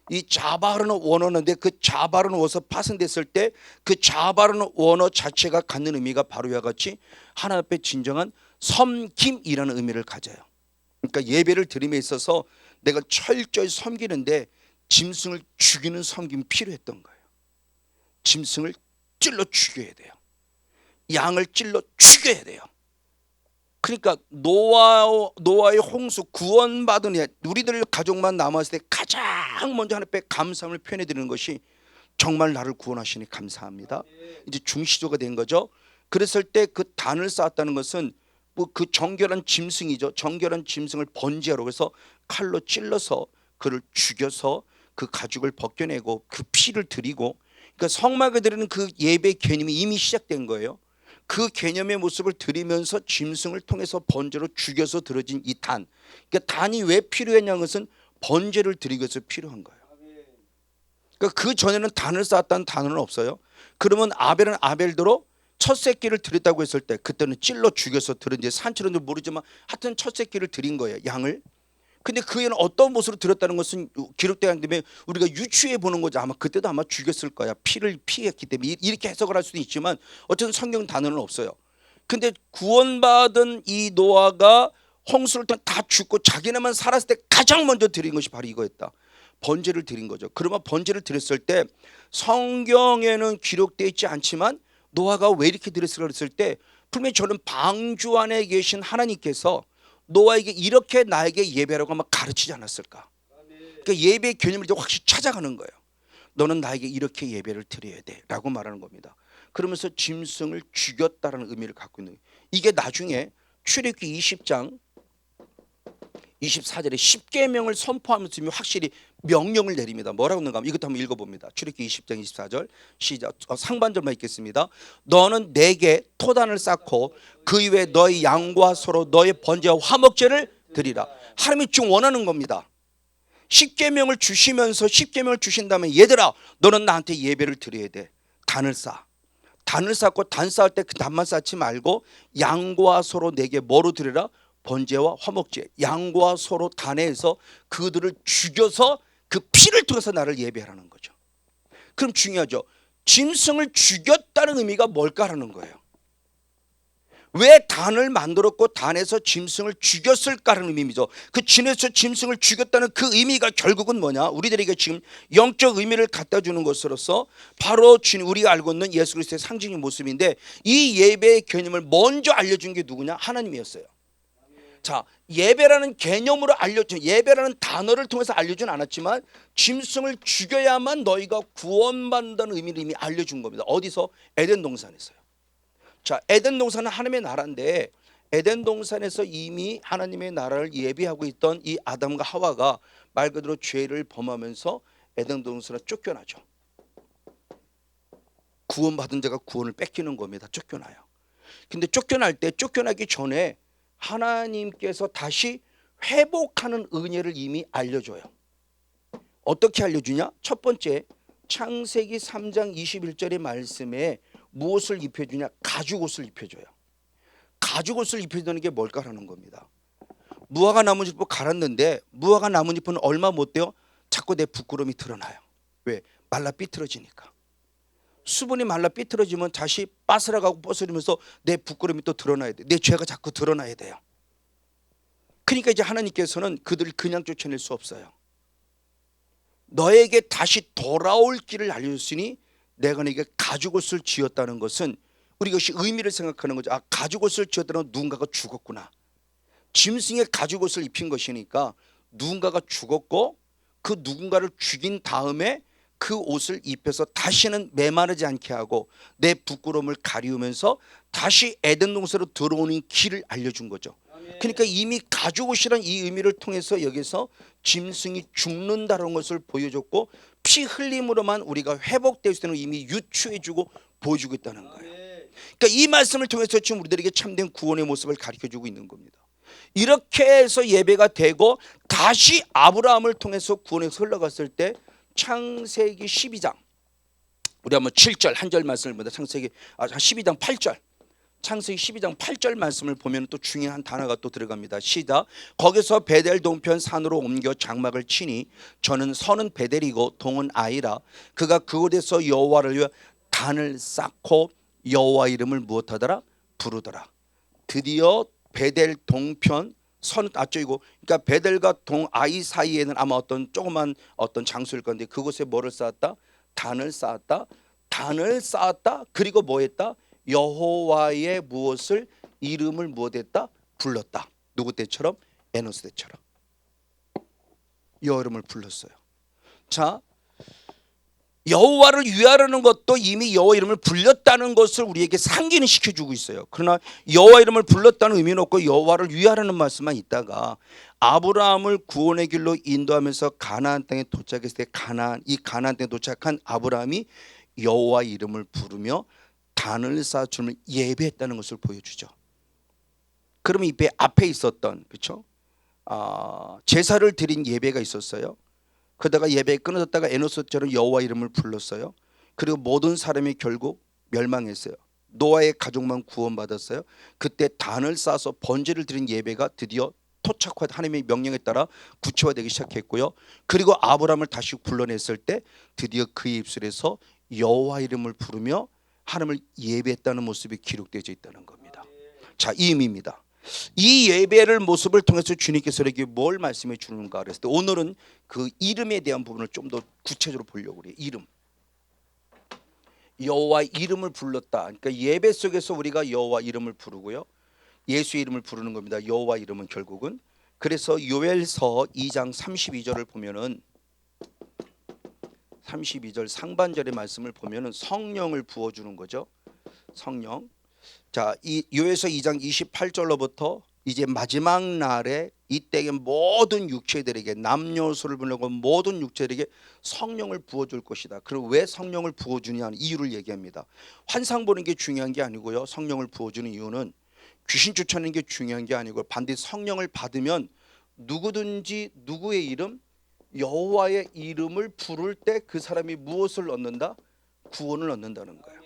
이 자바르는 원어인데 그 자바르는 원어에서 파생됐을 때 그 자바르는 원어 자체가 갖는 의미가 바로 이와 같이 하나님 앞에 진정한 섬김이라는 의미를 가져요. 그러니까 예배를 드림에 있어서 내가 철저히 섬기는데 짐승을 죽이는 섬김이 필요했던 거예요. 짐승을 찔러 죽여야 돼요. 양을 찔러 죽여야 돼요. 그러니까 노아의 홍수 구원받은 우리들 가족만 남았을 때 가장 먼저 하나님 앞에 감사함을 표현해 드리는 것이 정말 나를 구원하시니 감사합니다. 이제 중시조가 된 거죠. 그랬을 때 그 단을 쌓았다는 것은 뭐 그 정결한 짐승이죠. 정결한 짐승을 번제하러 그래서 칼로 찔러서 그를 죽여서 그 가죽을 벗겨내고 그 피를 드리고, 그러니까 성막에 드리는 그 예배 개념이 이미 시작된 거예요. 그 개념의 모습을 드리면서 짐승을 통해서 번제로 죽여서 드려진 이 단. 그러니까 단이 왜 필요했냐는 것은 번제를 드리기 위해서 필요한 거예요. 그러니까 그 전에는 단을 쌓았다는 단어는 없어요. 그러면 아벨은 아벨대로 첫 새끼를 드렸다고 했을 때 그때는 찔러 죽여서 드린지 산처럼도 모르지만 하여튼 첫 새끼를 드린 거예요. 양을. 근데 그 애는 어떤 모습으로 드렸다는 것은 기록되어 있기 때문에 우리가 유추해 보는 거죠. 아마 그때도 아마 죽였을 거야. 피를 피했기 때문에 이렇게 해석을 할 수도 있지만 어쨌든 성경 단어는 없어요. 근데 구원받은 이 노아가 홍수를 통해 다 죽고 자기네만 살았을 때 가장 먼저 드린 것이 바로 이거였다. 번제를 드린 거죠. 그러면 번제를 드렸을 때 성경에는 기록되어 있지 않지만 노아가 왜 이렇게 드렸을까 그랬을 때 분명히 저는 방주 안에 계신 하나님께서 노아에게 이렇게 나에게 예배라고 아마 가르치지 않았을까. 그러니까 예배의 개념을 이제 확실히 찾아가는 거예요. 너는 나에게 이렇게 예배를 드려야 돼 라고 말하는 겁니다. 그러면서 짐승을 죽였다라는 의미를 갖고 있는 거예요. 이게 나중에 출애굽기 20장 24절에 십계명을 선포하면서 확실히 명령을 내립니다. 뭐라고 하는가 하면 이것도 한번 읽어봅니다. 출애굽기 20장 24절 시작. 상반절만 읽겠습니다. 너는 내게 토단을 쌓고 그 위에 너의 양과 소로 너의 번제와 화목제를 드리라. 하나님이 지금 원하는 겁니다. 십계명을 주시면서 십계명을 주신 다음에 얘들아 너는 나한테 예배를 드려야 돼. 단을 쌓아. 단을 쌓고 단 쌓을 때 그 단만 쌓지 말고 양과 소로 내게 뭐로 드리라? 번제와 화목제. 양과 소로 단에서 그들을 죽여서 그 피를 통해서 나를 예배하라는 거죠. 그럼 중요하죠. 짐승을 죽였다는 의미가 뭘까라는 거예요. 왜 단을 만들었고 단에서 짐승을 죽였을까라는 의미죠. 그 진에서 짐승을 죽였다는 그 의미가 결국은 뭐냐? 우리들에게 지금 영적 의미를 갖다 주는 것으로서 바로 우리가 알고 있는 예수 그리스도의 상징의 모습인데 이 예배의 개념을 먼저 알려준 게 누구냐? 하나님이었어요. 자, 예배라는 개념으로 알려준, 예배라는 단어를 통해서 알려준 않았지만 짐승을 죽여야만 너희가 구원받는다는 의미를 이미 알려준 겁니다. 어디서? 에덴 동산에서요. 자, 에덴 동산은 하나님의 나라인데 에덴 동산에서 이미 하나님의 나라를 예비하고 있던 이 아담과 하와가 말 그대로 죄를 범하면서 에덴 동산을 쫓겨나죠. 구원받은 자가 구원을 뺏기는 겁니다. 쫓겨나요. 근데 쫓겨날 때 쫓겨나기 전에 하나님께서 다시 회복하는 은혜를 이미 알려줘요. 어떻게 알려주냐? 첫 번째 창세기 3장 21절의 말씀에 무엇을 입혀주냐? 가죽옷을 입혀줘요. 가죽옷을 입혀주는 게 뭘까라는 겁니다. 무화과 나뭇잎을 갈았는데 무화과 나뭇잎은 얼마 못 돼요? 자꾸 내 부끄러움이 드러나요. 왜? 말라 삐뚤어지니까. 수분이 말라 삐뚤어지면 다시 빠스라가고 뻗으면서 내 부끄러움이 또 드러나야 돼. 내 죄가 자꾸 드러나야 돼요. 그러니까 이제 하나님께서는 그들을 그냥 쫓아낼 수 없어요. 너에게 다시 돌아올 길을 알려줬으니 내가 너에게 가죽옷을 지었다는 것은 우리 이것이 의미를 생각하는 거죠. 아, 가죽옷을 지었다는 건 누군가가 죽었구나. 짐승의 가죽 옷을 입힌 것이니까 누군가가 죽었고 그 누군가를 죽인 다음에 그 옷을 입혀서 다시는 메마르지 않게 하고 내 부끄러움을 가리우면서 다시 에덴 동산으로 들어오는 길을 알려준 거죠. 그러니까 이미 가죽 옷이라는 이 의미를 통해서 여기서 짐승이 죽는다는 것을 보여줬고 피 흘림으로만 우리가 회복될 수 있는 이미 유추해주고 보여주고 있다는 거예요. 그러니까 이 말씀을 통해서 지금 우리들에게 참된 구원의 모습을 가르쳐주고 있는 겁니다. 이렇게 해서 예배가 되고 다시 아브라함을 통해서 구원에서 흘러갔을 때 창세기 12장 우리 한번 7절 한 절 말씀을 보다 창세기 12장 8절 창세기 12장 8절 말씀을 보면 또 중요한 단어가 또 들어갑니다. 시작. 거기서 베델 동편 산으로 옮겨 장막을 치니 저는 선은 베델이고 동은 아이라 그가 그곳에서 여호와를 위해 단을 쌓고 여호와 이름을 무엇하더라 부르더라. 드디어 베델 동편 선 앞쪽이고 그러니까 베델과 동 아이 사이에는 아마 어떤 조그만 어떤 장소일 건데 그곳에 뭐를 쌓았다? 단을 쌓았다. 단을 쌓았다. 그리고 뭐 했다? 여호와의 무엇을 이름을 무엇했다? 불렀다. 누구 때처럼? 에노스 때처럼 여호와 이름을 불렀어요. 자, 여호와를 위하라는 것도 이미 여호와 이름을 불렸다는 것을 우리에게 상기는 시켜주고 있어요. 그러나 여호와 이름을 불렀다는 의미는 없고 여호와를 위하라는 말씀만 있다가 아브라함을 구원의 길로 인도하면서 가나안 땅에 도착했을 때 이 가나안 땅에 도착한 아브라함이 여호와 이름을 부르며 단을 쌓아 주님을 예배했다는 것을 보여주죠. 그러면 이 앞에 있었던 그렇죠? 제사를 드린 예배가 있었어요. 그러다가 예배에 끊어졌다가 에노스처럼 여호와 이름을 불렀어요. 그리고 모든 사람이 결국 멸망했어요. 노아의 가족만 구원받았어요. 그때 단을 쌓아서 번제를 드린 예배가 드디어 토착화 하나님의 명령에 따라 구체화되기 시작했고요. 그리고 아브라함을 다시 불러냈을 때 드디어 그의 입술에서 여호와 이름을 부르며 하나님을 예배했다는 모습이 기록되어 있다는 겁니다. 자, 이 의미입니다. 이 예배를 모습을 통해서 주님께서 이렇게 뭘 말씀해 주는가 그랬을 때 오늘은 그 이름에 대한 부분을 좀 더 구체적으로 보려고 그래요. 이름. 여호와 이름을 불렀다. 그러니까 예배 속에서 우리가 여호와 이름을 부르고요. 예수의 이름을 부르는 겁니다. 여호와 이름은 결국은. 그래서 요엘서 2장 32절을 보면은 32절 상반절의 말씀을 보면은 성령을 부어 주는 거죠. 성령. 자, 이 요엘서 2장 28절로부터 이제 마지막 날에 이때에 모든 육체들에게 남녀소를 불러고 모든 육체들에게 성령을 부어줄 것이다. 그리고 왜 성령을 부어주냐는 이유를 얘기합니다. 환상 보는 게 중요한 게 아니고요. 성령을 부어주는 이유는 귀신 쫓아내는 게 중요한 게 아니고 반드시 성령을 받으면 누구든지 누구의 이름 여호와의 이름을 부를 때 그 사람이 무엇을 얻는다? 구원을 얻는다는 거예요.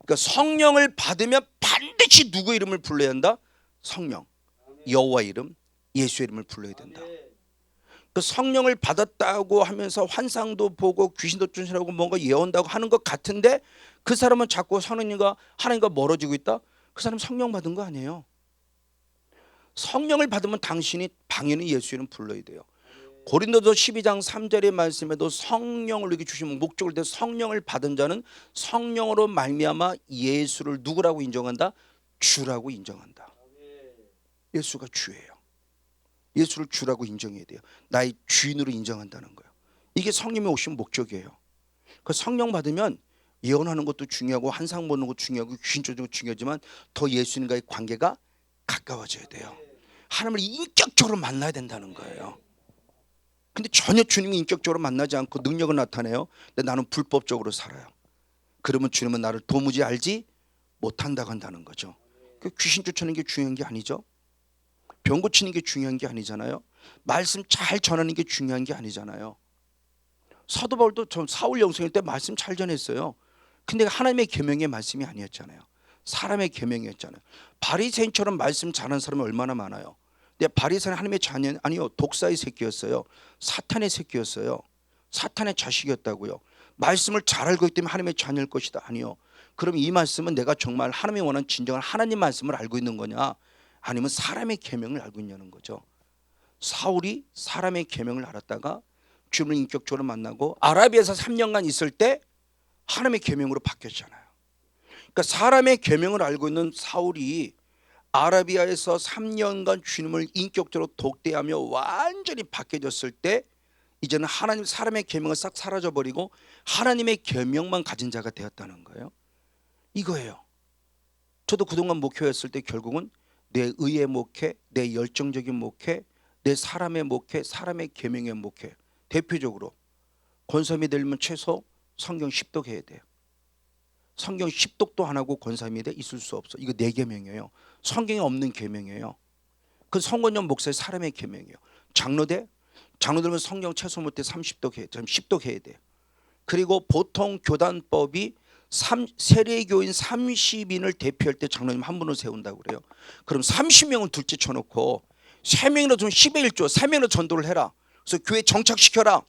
그러니까 성령을 받으면 반드시 누구 이름을 불러야 한다? 성령, 여호와 이름, 예수의 이름을 불러야 된다. 그 성령을 받았다고 하면서 환상도 보고 귀신도 쫓아내고 뭔가 예언다고 하는 것 같은데 그 사람은 자꾸 하나님과 멀어지고 있다? 그 사람 성령 받은 거 아니에요. 성령을 받으면 당신이 당연히 예수의 이름 불러야 돼요. 고린도서 12장 3절의 말씀에도 성령을 우리에게 주신 목적을 때 성령을 받은 자는 성령으로 말미암아 예수를 누구라고 인정한다? 주라고 인정한다. 예수가 주예요. 예수를 주라고 인정해야 돼요. 나의 주인으로 인정한다는 거예요. 이게 성령이 오신 목적이에요. 그 성령 받으면 예언하는 것도 중요하고 환상 보는 것도 중요하고 귀신 쫓는 것도 중요하지만 더 예수님과의 관계가 가까워져야 돼요. 하나님을 인격적으로 만나야 된다는 거예요. 근데 전혀 주님이 인격적으로 만나지 않고 능력을 나타내요. 근데 나는 불법적으로 살아요. 그러면 주님은 나를 도무지 알지 못한다고 한다는 거죠. 귀신 쫓아내는 게 중요한 게 아니죠. 병 고치는 게 중요한 게 아니잖아요. 말씀 잘 전하는 게 중요한 게 아니잖아요. 사도 바울도 사울 영성일 때 말씀 잘 전했어요. 근데 하나님의 계명의 말씀이 아니었잖아요. 사람의 계명이었잖아요. 바리새인처럼 말씀 잘하는 사람이 얼마나 많아요. 근데 바리새인은 하나님의 자녀 아니요, 독사의 새끼였어요. 사탄의 새끼였어요. 사탄의 자식이었다고요. 말씀을 잘 알고 있기 때문에 하나님의 자녀일 것이다. 아니요. 그럼 이 말씀은 내가 정말 하나님이 원하는 진정한 하나님 말씀을 알고 있는 거냐, 아니면 사람의 계명을 알고 있냐는 거죠. 사울이 사람의 계명을 알았다가 주님을 인격적으로 만나고 아라비아에서 3년간 있을 때 하나님의 계명으로 바뀌었잖아요. 그러니까 사람의 계명을 알고 있는 사울이 아라비아에서 3년간 주님을 인격적으로 독대하며 완전히 바뀌어졌을 때 이제는 하나님 사람의 계명은 싹 사라져버리고 하나님의 계명만 가진 자가 되었다는 거예요. 이거예요. 저도 그동안 목회했을 때 결국은 내 의의 목회, 내 열정적인 목회, 내 사람의 목회, 사람의 계명의 목회. 대표적으로 권사님이 되려면 최소 성경 10독 해야 돼요. 성경 10독도 안 하고 권사님이 돼 있을 수 없어. 이거 내 계명이에요. 성경에 없는 계명이에요. 그 성건영 목사의 사람의 계명이에요. 장로들은 성경 최소 못해 30독 해야 돼. 10독 해야 돼. 그리고 보통 교단법이 세례교인 30인을 대표할 때 장로님 한 분을 세운다고 그래요. 그럼 30명은 둘째 쳐놓고 3명이라도 좀 10의 1조 3명이라도 전도를 해라. 그래서 교회 정착시켜라.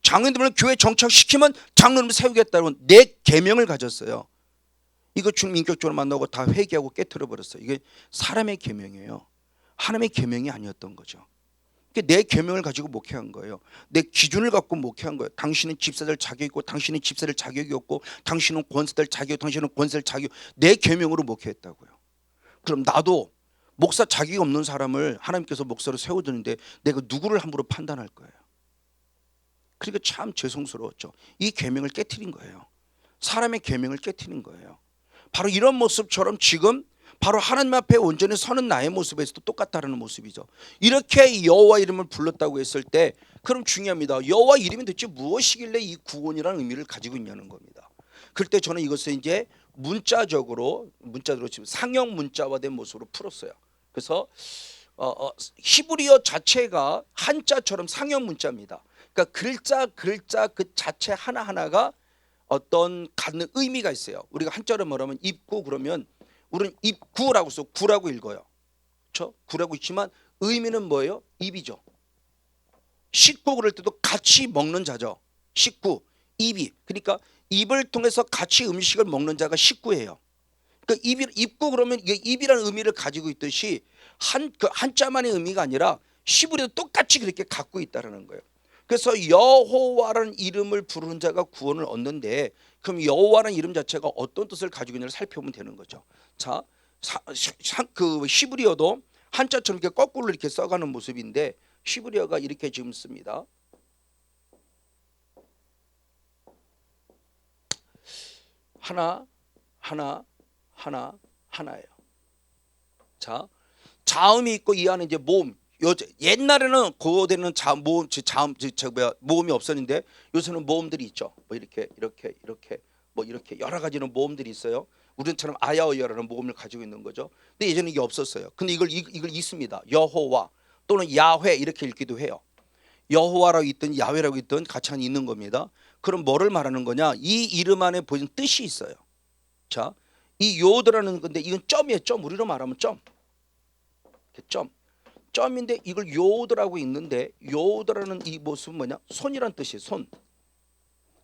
장로님을 교회 정착시키면 장로님을 세우겠다고 내 계명을 가졌어요. 이거 주님 인격적으로 만나고 다 회개하고 깨트려 버렸어요. 이게 사람의 계명이에요. 하나님의 계명이 아니었던 거죠. 내 계명을 가지고 목회한 거예요. 내 기준을 갖고 목회한 거예요. 당신은 집사될 자격이 있고 당신은 집사될 자격이 없고 당신은 권사될 자격, 당신은 권사될 자격. 내 계명으로 목회했다고요. 그럼 나도 목사 자격이 없는 사람을 하나님께서 목사로 세워두는데 내가 누구를 함부로 판단할 거예요. 그러니까 참 죄송스러웠죠. 이 계명을 깨트린 거예요. 사람의 계명을 깨트린 거예요. 바로 이런 모습처럼 지금 바로 하나님 앞에 온전히 서는 나의 모습에서도 똑같다는 모습이죠. 이렇게 여호와 이름을 불렀다고 했을 때 그럼 중요합니다. 여호와 이름이 도대체 무엇이길래 이 구원이라는 의미를 가지고 있냐는 겁니다. 그럴 때 저는 이것을 이제 문자적으로 지금 상형 문자화된 모습으로 풀었어요. 그래서 히브리어 자체가 한자처럼 상형 문자입니다. 그러니까 글자 그 자체 하나하나가 어떤 갖는 의미가 있어요. 우리가 한자로 말하면 입구 그러면 우리는 입구라고 써 구라고 읽어요. 그렇죠? 구라고 있지만 의미는 뭐예요? 입이죠. 식구 그럴 때도 같이 먹는 자죠. 식구, 입이. 그러니까 입을 통해서 같이 음식을 먹는 자가 식구예요. 그러니까 입구 그러면 이게 입이라는 의미를 가지고 있듯이 한자만의 의미가 아니라 히브리어도 똑같이 그렇게 갖고 있다는 거예요. 그래서 여호와라는 이름을 부르는 자가 구원을 얻는데 그럼 여호와라는 이름 자체가 어떤 뜻을 가지고 있는지를 살펴보면 되는 거죠. 자, 그 히브리어도 한자처럼 이렇게 거꾸로 이렇게 써가는 모습인데 히브리어가 이렇게 지금 씁니다. 하나예요. 자, 자음이 있고 이 안에 이제 모음. 옛날에는 고대는 모음이 없었는데 요새는 모음들이 있죠. 뭐 이렇게 뭐 이렇게 여러 가지는 모음들이 있어요. 우리처럼 아야어야라는 모음을 가지고 있는 거죠. 근데 예전에 이게 없었어요. 근데 이걸 읽습니다. 여호와 또는 야훼 이렇게 읽기도 해요. 여호와라고 있든 야훼라고 있든 같이 있는 겁니다. 그럼 뭐를 말하는 거냐? 이 이름 안에 보이는 뜻이 있어요. 자, 이 요드라는 건데 이건 점이에요. 점. 우리로 말하면 점. 점인데 이걸 요드라고 있는데 요드라는 이 모습은 뭐냐? 손이란 뜻이에요. 손.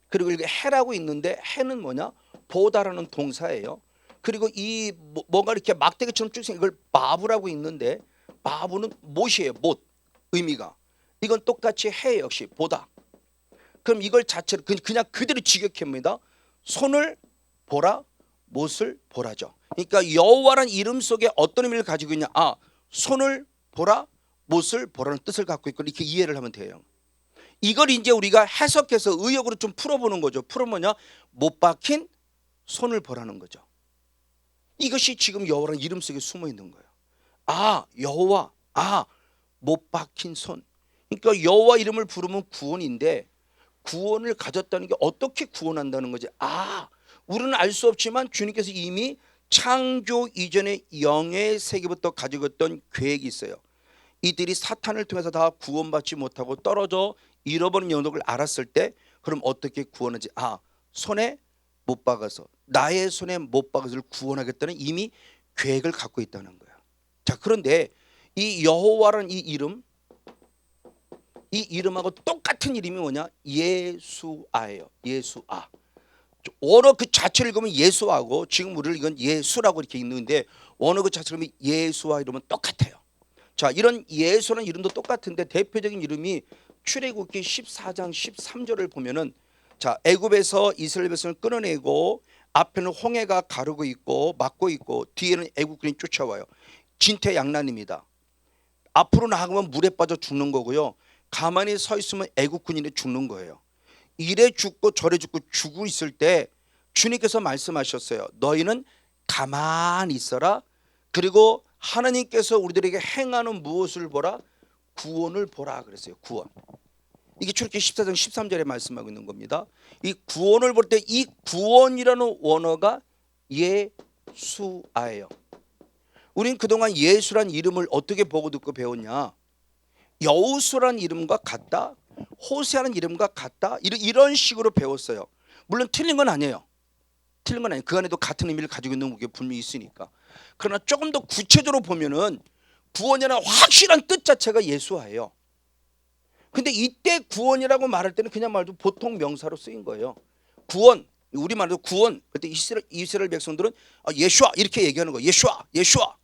그리고 이게 해라고 있는데 해는 뭐냐? 보다라는 동사예요. 그리고 이 뭔가 이렇게 막대기처럼 쭉 생긴 이걸 바브라고 있는데 바브는 못이에요. 못. 의미가. 이건 똑같이 해 역시 보다. 그럼 이걸 자체로 그냥 그대로 직역합니다. 손을 보라, 못을 보라죠. 그러니까 여호와라는 이름 속에 어떤 의미를 가지고 있냐? 손을 보라, 못을 보라는 뜻을 갖고 있고 이렇게 이해를 하면 돼요. 이걸 이제 우리가 해석해서 의역으로 좀 풀어보는 거죠. 풀어보냐? 못 박힌 손을 보라는 거죠. 이것이 지금 여호와라는 이름 속에 숨어 있는 거예요. 여호와, 못 박힌 손. 그러니까 여호와 이름을 부르면 구원인데 구원을 가졌다는 게 어떻게 구원한다는 거지? 우리는 알 수 없지만 주님께서 이미 창조 이전에 영의 세계부터 가지고 있던 계획이 있어요. 이들이 사탄을 통해서 다 구원받지 못하고 떨어져 잃어버린 영역을 알았을 때 그럼 어떻게 구원하지? 손에 못 박아서 나의 손에 못 박아서 구원하겠다는 이미 계획을 갖고 있다는 거예요. 자, 그런데 이 여호와라는 이 이름하고 똑같은 이름이 뭐냐? 예수아예요. 예수아. 원어 그 자체를 읽으면 예수하고 지금 우리를 이건 예수라고 이렇게 읽는데 원어 그 자체를 읽으면 예수와 이러면 똑같아요. 자, 이런 예수라는 이름도 똑같은데 대표적인 이름이 출애굽기 14장 13절을 보면은 자, 애굽에서 이스라엘 백성을 끌어내고 앞에는 홍해가 가르고 있고 막고 있고 뒤에는 애국군이 쫓아와요. 진퇴양난입니다. 앞으로 나가면 물에 빠져 죽는 거고요. 가만히 서 있으면 애국군인에 죽는 거예요. 이래 죽고 저래 죽고 죽고 있을 때 주님께서 말씀하셨어요. 너희는 가만히 있어라. 그리고 하나님께서 우리들에게 행하는 무엇을 보라? 구원을 보라 그랬어요. 구원. 이게 출애굽기 14장 13절에 말씀하고 있는 겁니다. 이 구원을 볼 때 이 구원이라는 원어가 예수아예요. 우린 그동안 예수란 이름을 어떻게 보고 듣고 배웠냐? 여호수란 이름과 같다, 호세아는 이름과 같다, 이런 식으로 배웠어요. 물론 틀린 건 아니에요. 틀린 건 아니에요. 그 안에도 같은 의미를 가지고 있는 게 분명히 있으니까. 그러나 조금 더 구체적으로 보면은 구원이라는 확실한 뜻 자체가 예수아예요. 근데 이때 구원이라고 말할 때는 그냥 말도 보통 명사로 쓰인 거예요. 구원, 우리말로 구원. 그때 이스라엘 백성들은 예수아 이렇게 얘기하는 거예요. 예수아, 예수아.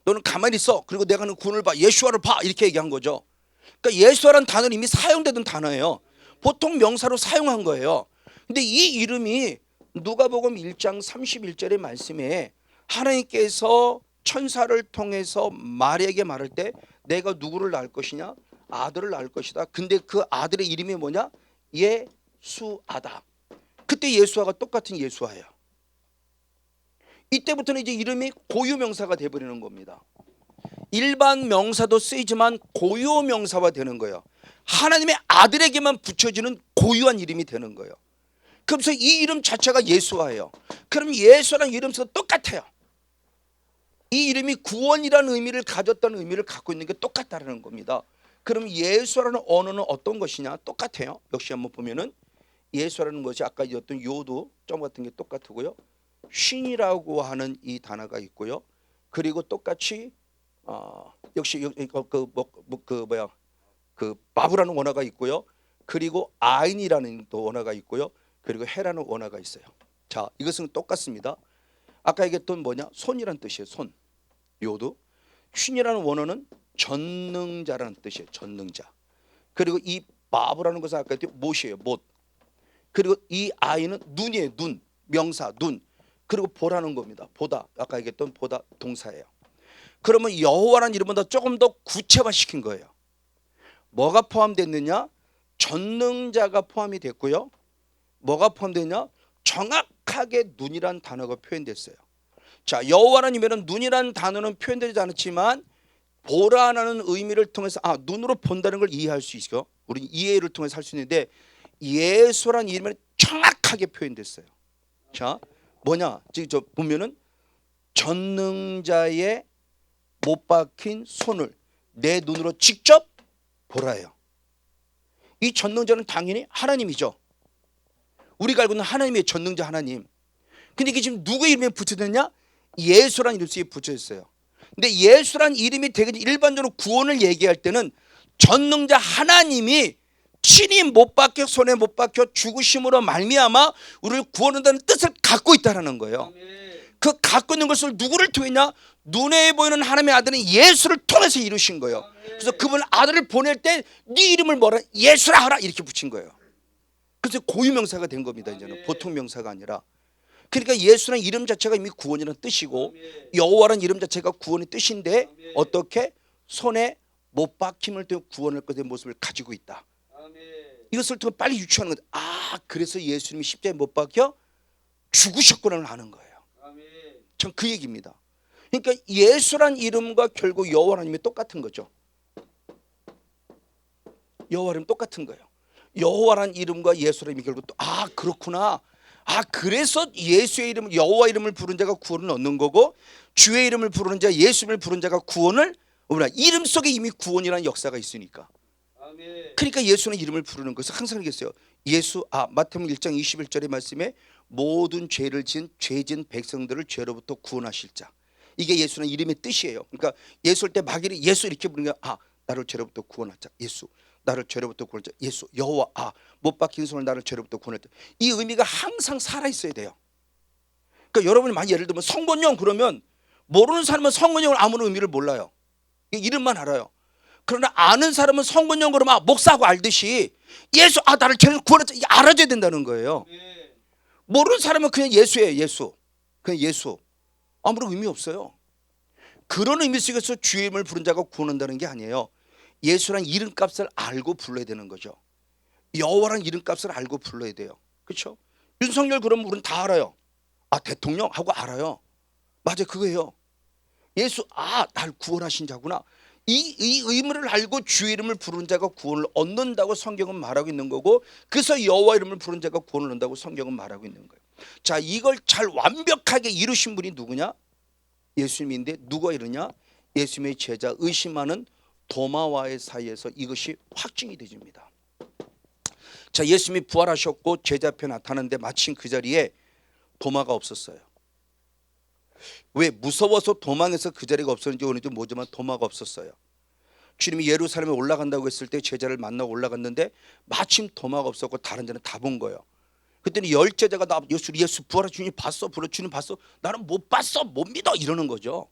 너는 가만히 있어. 그리고 내가 하는 구원을 봐. 예수아를 봐. 이렇게 얘기한 거죠. 그러니까 예수아라는 단어는 이미 사용되던 단어예요. 보통 명사로 사용한 거예요. 근데 이 이름이 누가복음 1장 31절의 말씀에 하나님께서 천사를 통해서 마리아에게 말할 때 내가 누구를 낳을 것이냐? 아들을 낳을 것이다. 근데 그 아들의 이름이 뭐냐? 예수아다. 그때 예수아가 똑같은 예수아예요. 이때부터는 이제 이름이 고유명사가 돼버리는 겁니다. 일반 명사도 쓰이지만 고유명사가 되는 거예요. 하나님의 아들에게만 붙여지는 고유한 이름이 되는 거예요. 그래서 이 이름 자체가 예수아예요. 그럼 예수라는 이름도 똑같아요. 이 이름이 구원이라는 의미를 가졌다는 의미를 갖고 있는 게 똑같다는 겁니다. 그럼 예수라는 언어는 어떤 것이냐? 똑같아요. 역시 한번 보면은 예수라는 것이 아까 어떤 요도 점 같은 게 똑같고요. 신이라고 하는 이 단어가 있고요. 그리고 똑같이 역시 그 바브라는 원어가 있고요. 그리고 아인이라는 또 원어가 있고요. 그리고 해라는 원어가 있어요. 자, 이것은 똑같습니다. 아까 얘기했던 뭐냐? 손이란 뜻이에요. 손. 요도. 신이라는 원어는 전능자라는 뜻이에요. 전능자. 그리고 이 바브라는 것은 아까 했던 못이에요. 못. 그리고 이 아이는 눈이에요. 눈. 명사 눈. 그리고 보라는 겁니다. 보다. 아까 얘기했던 보다 동사예요. 그러면 여호와라는 이름은 조금 더 구체화시킨 거예요. 뭐가 포함됐느냐? 전능자가 포함이 됐고요. 뭐가 포함됐냐? 정확하게 눈이란 단어가 표현됐어요. 자, 여호와라는 이면은 눈이란 단어는 표현되지 않았지만 보라라는 의미를 통해서 눈으로 본다는 걸 이해할 수 있어요. 우리 이해를 통해서 할 수 있는데 예수라는 이름은 정확하게 표현됐어요. 자, 뭐냐? 지금 저 보면은 전능자의 못 박힌 손을 내 눈으로 직접 보라요. 이 전능자는 당연히 하나님이죠. 우리가 알고 있는 하나님의 전능자 하나님. 근데 이게 지금 누구의 이름에 붙여졌냐? 예수라는 이름이 붙여졌어요. 근데 예수라는 이름이 되게 일반적으로 구원을 얘기할 때는 전능자 하나님이 친히 못 박혀 손에 못 박혀 죽으심으로 말미암아 우리를 구원한다는 뜻을 갖고 있다는 거예요. 그 갖고 있는 것을 누구를 통했냐? 눈에 보이는 하나님의 아들은 예수를 통해서 이루신 거예요. 그래서 그분 아들을 보낼 때 네 이름을 뭐라? 예수라 하라 이렇게 붙인 거예요. 그래서 고유명사가 된 겁니다. 이제는 보통 명사가 아니라. 그러니까 예수라는 이름 자체가 이미 구원이라는 뜻이고 여호와라는 이름 자체가 구원의 뜻인데 어떻게? 손에 못 박힘을 통해 구원할 것의 모습을 가지고 있다. 이것을 통해 빨리 유추하는 거죠. 그래서 예수님이 십자가에 못 박혀 죽으셨구나를 아는 거예요. 전 그 얘기입니다. 그러니까 예수란 이름과 결국 여호와라는 이름이 똑같은 거죠. 여호와는 똑같은 거예요. 여호와란 이름과 예수라는 이름이 결국 또 그렇구나. 그래서 예수의 이름, 여호와 이름을 부른 자가 구원을 얻는 거고 주의 이름을 부르는 자, 예수 이름을 부른 자가 구원을 이름 속에 이미 구원이라는 역사가 있으니까. 그러니까 예수는 이름을 부르는 것을 항상 얘기했어요. 예수, 마태복음 1장 21절의 말씀에 모든 죄를 지은 죄진 백성들을 죄로부터 구원하실 자. 이게 예수는 이름의 뜻이에요. 그러니까 예수 할 때 마귀를 예수 이렇게 부르는 게 나를 죄로부터 구원할 자 예수, 나를 죄로부터 구원할 자 예수, 여호와, 못 박힌 손을 나를 죄로부터 구원할 자. 이 의미가 항상 살아 있어야 돼요. 그러니까 여러분이 많이 예를 들면 성건용 그러면 모르는 사람은 성건용을 아무런 의미를 몰라요. 이름만 알아요. 그러나 아는 사람은 성건용 그러면 목사하고 알듯이 예수, 나를 죄로부터 구원할 자 알아줘야 된다는 거예요. 모르는 사람은 그냥 예수예요. 예수, 그냥 예수. 아무런 의미 없어요. 그런 의미 속에서 주의 이름을 부른 자가 구원한다는 게 아니에요. 예수란 이름값을 알고 불러야 되는 거죠. 여호와란 이름값을 알고 불러야 돼요. 그렇죠? 윤석열 그러면 우리는 다 알아요. 아, 대통령 하고 알아요. 맞아요, 그거예요. 예수, 아, 날 구원하신 자구나. 이 의미를 알고 주의 이름을 부르는 자가 구원을 얻는다고 성경은 말하고 있는 거고, 그래서 여호와 이름을 부르는 자가 구원을 얻는다고 성경은 말하고 있는 거예요. 자, 이걸 잘 완벽하게 이루신 분이 누구냐? 예수님인데 누가 이러냐? 예수님의 제자 의심하는 도마와의 사이에서 이것이 확증이 되집니다. 자, 예수님이 부활하셨고 제자 앞에 나타났는데 마침 그 자리에 도마가 없었어요. 왜? 무서워서 도망해서 그 자리가 없었는지 오는지 모르지만 도마가 없었어요. 주님이 예루살렘에 올라간다고 했을 때 제자를 만나고 올라갔는데 마침 도마가 없었고 다른 자는 다 본 거예요. 그랬더니 열 제자가 나 예수 부활하신 주님 봤어? 주님 봤어? 나는 못 봤어, 못 믿어, 이러는 거죠.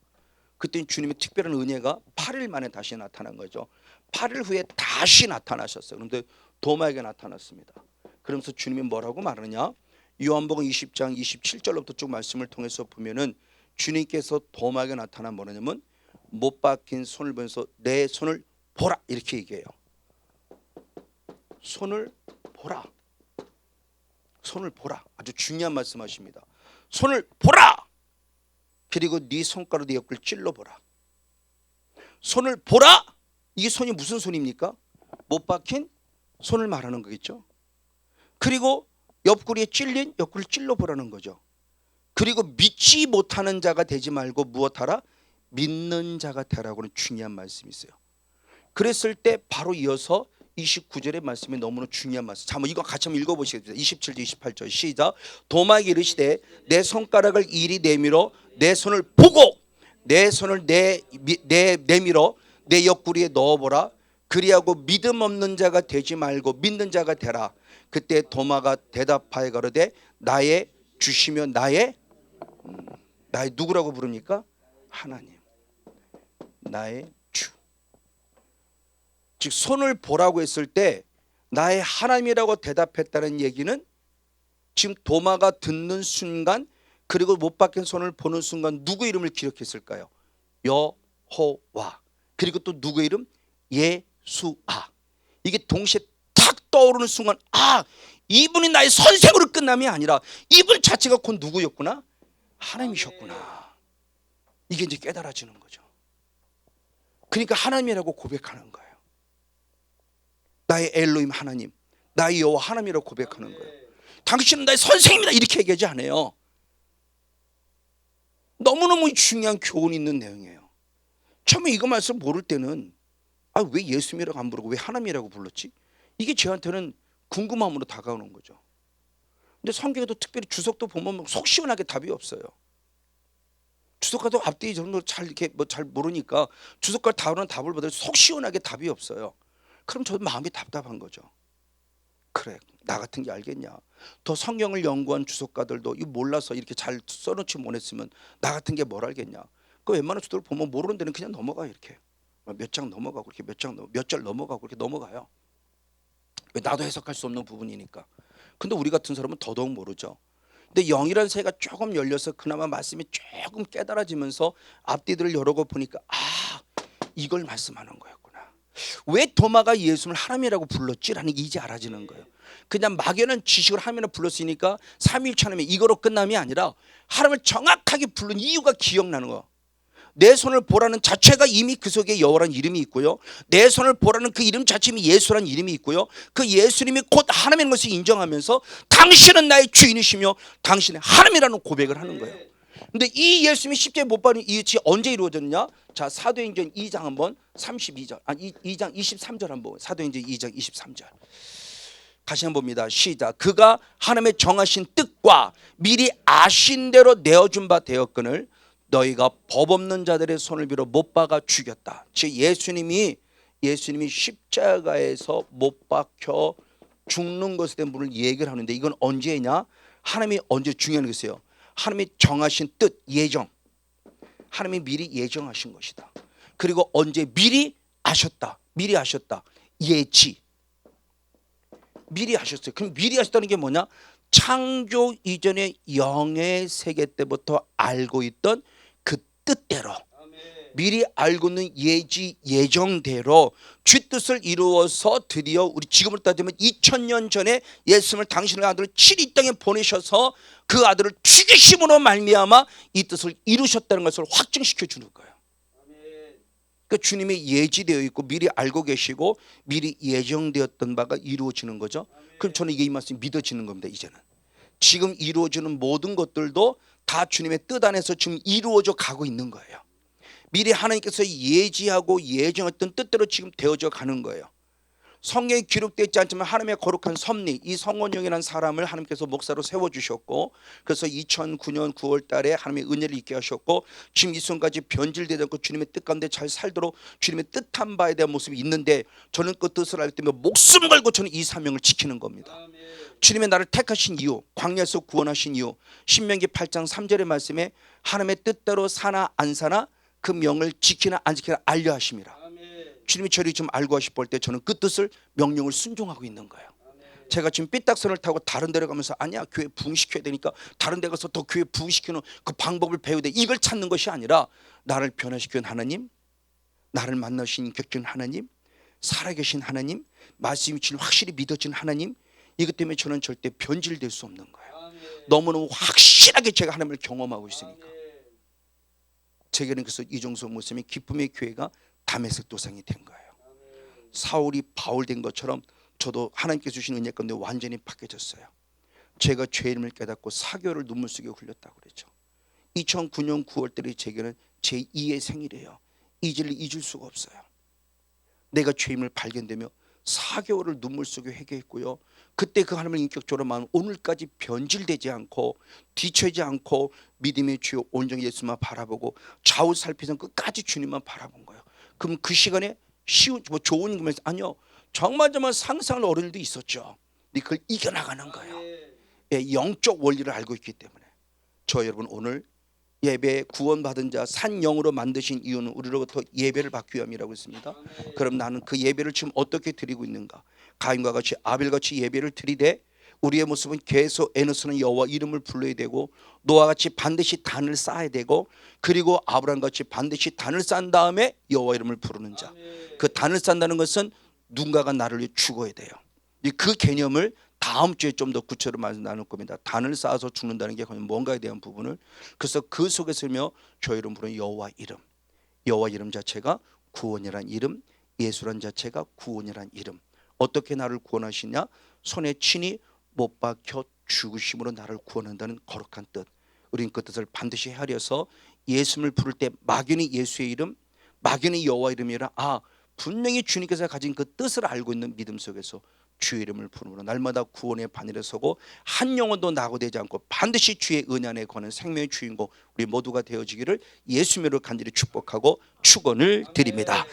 그랬더니 주님의 특별한 은혜가 8일 만에 다시 나타난 거죠. 8일 후에 다시 나타나셨어요. 그런데 도마에게 나타났습니다. 그러면서 주님이 뭐라고 말하느냐? 요한복음 20장 27절로부터 쭉 말씀을 통해서 보면은 주님께서 도마에게 나타난 뭐냐면 못 박힌 손을 보면서 내 손을 보라, 이렇게 얘기해요. 손을 보라. 손을 보라. 아주 중요한 말씀하십니다. 손을 보라. 그리고 네 손가락 네 옆구리를 찔러보라. 손을 보라. 이게 손이 무슨 손입니까? 못 박힌 손을 말하는 거겠죠. 그리고 옆구리에 찔린 옆구리를 찔러보라는 거죠. 그리고 믿지 못하는 자가 되지 말고 무엇하라? 믿는 자가 되라고는 중요한 말씀이 있어요. 그랬을 때 바로 이어서 29절의 말씀이 너무나 중요한 말씀. 자, 이거 같이 한번 읽어보시겠습니다. 27절 28절 시작. 도마에게 이르시되 내 손가락을 이리 내밀어 내 손을 보고 내 손을 내밀어 내 옆구리에 넣어보라. 그리하고 믿음 없는 자가 되지 말고 믿는 자가 되라. 그때 도마가 대답하여 가로되 나의 주시며 나의 누구라고 부릅니까? 하나님, 나의 주. 즉 손을 보라고 했을 때 나의 하나님이라고 대답했다는 얘기는 지금 도마가 듣는 순간 그리고 못 박힌 손을 보는 순간 누구 이름을 기억했을까요? 여호와. 그리고 또 누구 이름? 예수아. 이게 동시에 탁 떠오르는 순간, 아, 이분이 나의 선생으로 끝남이 아니라 이분 자체가 곧 누구였구나? 하나님이셨구나. 이게 이제 깨달아지는 거죠. 그러니까 하나님이라고 고백하는 거예요. 나의 엘로힘 하나님, 나의 여호와 하나님이라고 고백하는 거예요. 당신은 나의 선생님이다 이렇게 얘기하지 않아요. 너무너무 중요한 교훈이 있는 내용이에요. 처음에 이거 말씀 모를 때는 아, 왜 예수님이라고 안 부르고 왜 하나님이라고 불렀지? 이게 저한테는 궁금함으로 다가오는 거죠. 근데 성경에도 특별히 주석도 보면 속 시원하게 답이 없어요. 주석가도 앞뒤 정도 잘 이렇게 잘 모르니까 주석가 다루는 답을 받을 속 시원하게 답이 없어요. 그럼 저도 마음이 답답한 거죠. 그래, 나 같은 게 알겠냐? 더 성경을 연구한 주석가들도 이거 몰라서 이렇게 잘 써놓지 못했으면 나 같은 게 뭘 알겠냐? 그 웬만한 주석을 보면 모르는 데는 그냥 넘어가. 이렇게 몇 장 넘어가고 이렇게 몇 절 넘어가고 이렇게 넘어가요. 왜? 나도 해석할 수 없는 부분이니까. 근데 우리 같은 사람은 더더욱 모르죠. 근데 영이라는 새가 조금 열려서 그나마 말씀이 조금 깨달아지면서 앞뒤들을 여러 거 보니까 아, 이걸 말씀하는 거였구나. 왜 도마가 예수를 하나님이라고 불렀지라는 게 이제 알아지는 거예요. 그냥 막연한 지식을 하나님이라고 불렀으니까 삼위일체 하나님 이거로 끝남이 아니라 하나님을 정확하게 부른 이유가 기억나는 거예요. 내 손을 보라는 자체가 이미 그 속에 여호와라는 이름이 있고요. 내 손을 보라는 그 이름 자체가 예수라는 이름이 있고요. 그 예수님이 곧 하나님인 것을 인정하면서 당신은 나의 주인이시며 당신의 하나님이라는 고백을 하는 거예요. 근데 이 예수님이 십자가에 못 박힌 이유치 언제 이루어졌냐? 자, 사도행전 2장 한번 32절, 아니 2장 23절 한번. 사도행전 2장 23절. 다시 한번 봅니다. 시작. 그가 하나님의 정하신 뜻과 미리 아신 대로 내어준 바 되었거늘 너희가 법 없는 자들의 손을 빌어 못 박아 죽였다. 즉 예수님이 십자가에서 못 박혀 죽는 것에 대한 분을 얘기를 하는데 이건 언제냐? 하나님이 언제 중요한 것이에요. 하나님이 정하신 뜻, 예정. 하나님이 미리 예정하신 것이다. 그리고 언제 미리 아셨다. 미리 아셨다. 예지. 미리 아셨어요. 그럼 미리 아셨다는 게 뭐냐? 창조 이전의 영의 세계 때부터 알고 있던 그 뜻대로 미리 알고 있는 예지 예정대로 주 뜻을 이루어서 드디어 우리 지금으로 따지면 2000년 전에 예수님을 당신의 아들을 7이 땅에 보내셔서 그 아들을 죽이심으로 말미암아 이 뜻을 이루셨다는 것을 확증시켜 주는 거예요. 그러니까 주님이 예지되어 있고 미리 알고 계시고 미리 예정되었던 바가 이루어지는 거죠. 그럼 저는 이게 이 말씀이 믿어지는 겁니다. 이제는 지금 이루어지는 모든 것들도 다 주님의 뜻 안에서 지금 이루어져 가고 있는 거예요. 미리 하나님께서 예지하고 예정했던 뜻대로 지금 되어져 가는 거예요. 성경에 기록되어 있지 않지만 하나님의 거룩한 섭리, 이 성원영이라는 사람을 하나님께서 목사로 세워주셨고, 그래서 2009년 9월 달에 하나님의 은혜를 있게 하셨고, 지금 이 순간까지 변질되지 않고 주님의 뜻 가운데 잘 살도록 주님의 뜻한 바에 대한 모습이 있는데, 저는 그 뜻을 알기 때문에 목숨 걸고 저는 이 사명을 지키는 겁니다. 주님의 나를 택하신 이유, 광야에서 구원하신 이유, 신명기 8장 3절의 말씀에 하나님의 뜻대로 사나 안 사나 그 명을 지키나 안 지키나 알려 하심이라. 주님이 저를 좀 알고 하실 때 저는 그 뜻을 명령을 순종하고 있는 거예요. 제가 지금 삐딱선을 타고 다른 데로 가면서 아니야 교회 부흥시켜야 되니까 다른 데 가서 더 교회 부흥시키는 그 방법을 배워야 돼, 이걸 찾는 것이 아니라 나를 변화시키는 하나님, 나를 만나신 격진 하나님, 살아계신 하나님, 말씀이 진 확실히 믿어진 하나님, 이것 때문에 저는 절대 변질될 수 없는 거예요. 너무너무 확실하게 제가 하나님을 경험하고 있으니까. 제게는 그래서 이종수 목사님이 기쁨의 교회가 다메섹 도상이 된 거예요. 사울이 바울 된 것처럼 저도 하나님께 주신 은혜 가운데 완전히 바뀌어졌어요. 제가 죄 이름을 깨닫고 4개월을 눈물 속에 흘렸다고 그랬죠. 2009년 9월 달에 제게는 제 2의 생일이에요. 이제를 잊을 수가 없어요. 내가 죄임을 발견되며 4개월을 눈물 속에 회개했고요. 그때 그 하나님을 인격적으로 마음 오늘까지 변질되지 않고 뒤처지지 않고 믿음의 주요 온전히 예수만 바라보고 좌우 살피선 끝까지 주님만 바라본 거예요. 그럼 그 시간에 쉬운 뭐 좋은 것만 아니요, 정말 상상할 어려운 일도 있었죠. 근데 그걸 이겨나가는 거예요. 예, 영적 원리를 알고 있기 때문에. 저 여러분 오늘 예배 구원받은 자 산 영으로 만드신 이유는 우리로부터 예배를 받기 위함이라고 했습니다. 그럼 나는 그 예배를 지금 어떻게 드리고 있는가? 가인과 같이 아벨같이 예배를 드리되 우리의 모습은 계속 에노스는 여호와 이름을 불러야 되고, 노아와 같이 반드시 단을 쌓아야 되고, 그리고 아브라함 같이 반드시 단을 쌓은 다음에 여호와 이름을 부르는 자. 그 단을 쌓는다는 것은 누군가가 나를 위해 죽어야 돼요. 그 개념을 다음 주에 좀 더 구체적으로 말씀 나눌 겁니다. 단을 쌓아서 죽는다는 게 과연 뭔가에 대한 부분을. 그래서 그 속에서며 저희 이름 부르는 여호와 이름, 여호와 이름 자체가 구원이란 이름, 예수란 자체가 구원이란 이름. 어떻게 나를 구원하시냐? 손에 친히 못 박혀 죽으심으로 나를 구원한다는 거룩한 뜻. 우리는 그 뜻을 반드시 헤아려서 예수님을 부를 때 막연히 예수의 이름, 막연히 여호와 이름이라, 분명히 주님께서 가진 그 뜻을 알고 있는 믿음 속에서 주의 이름을 부르므로 날마다 구원의 바늘에 서고 한 영혼도 낙오되지 않고 반드시 주의 은혜 안에 거는 생명의 주인공 우리 모두가 되어지기를 예수님으로 간절히 축복하고 축원을 드립니다.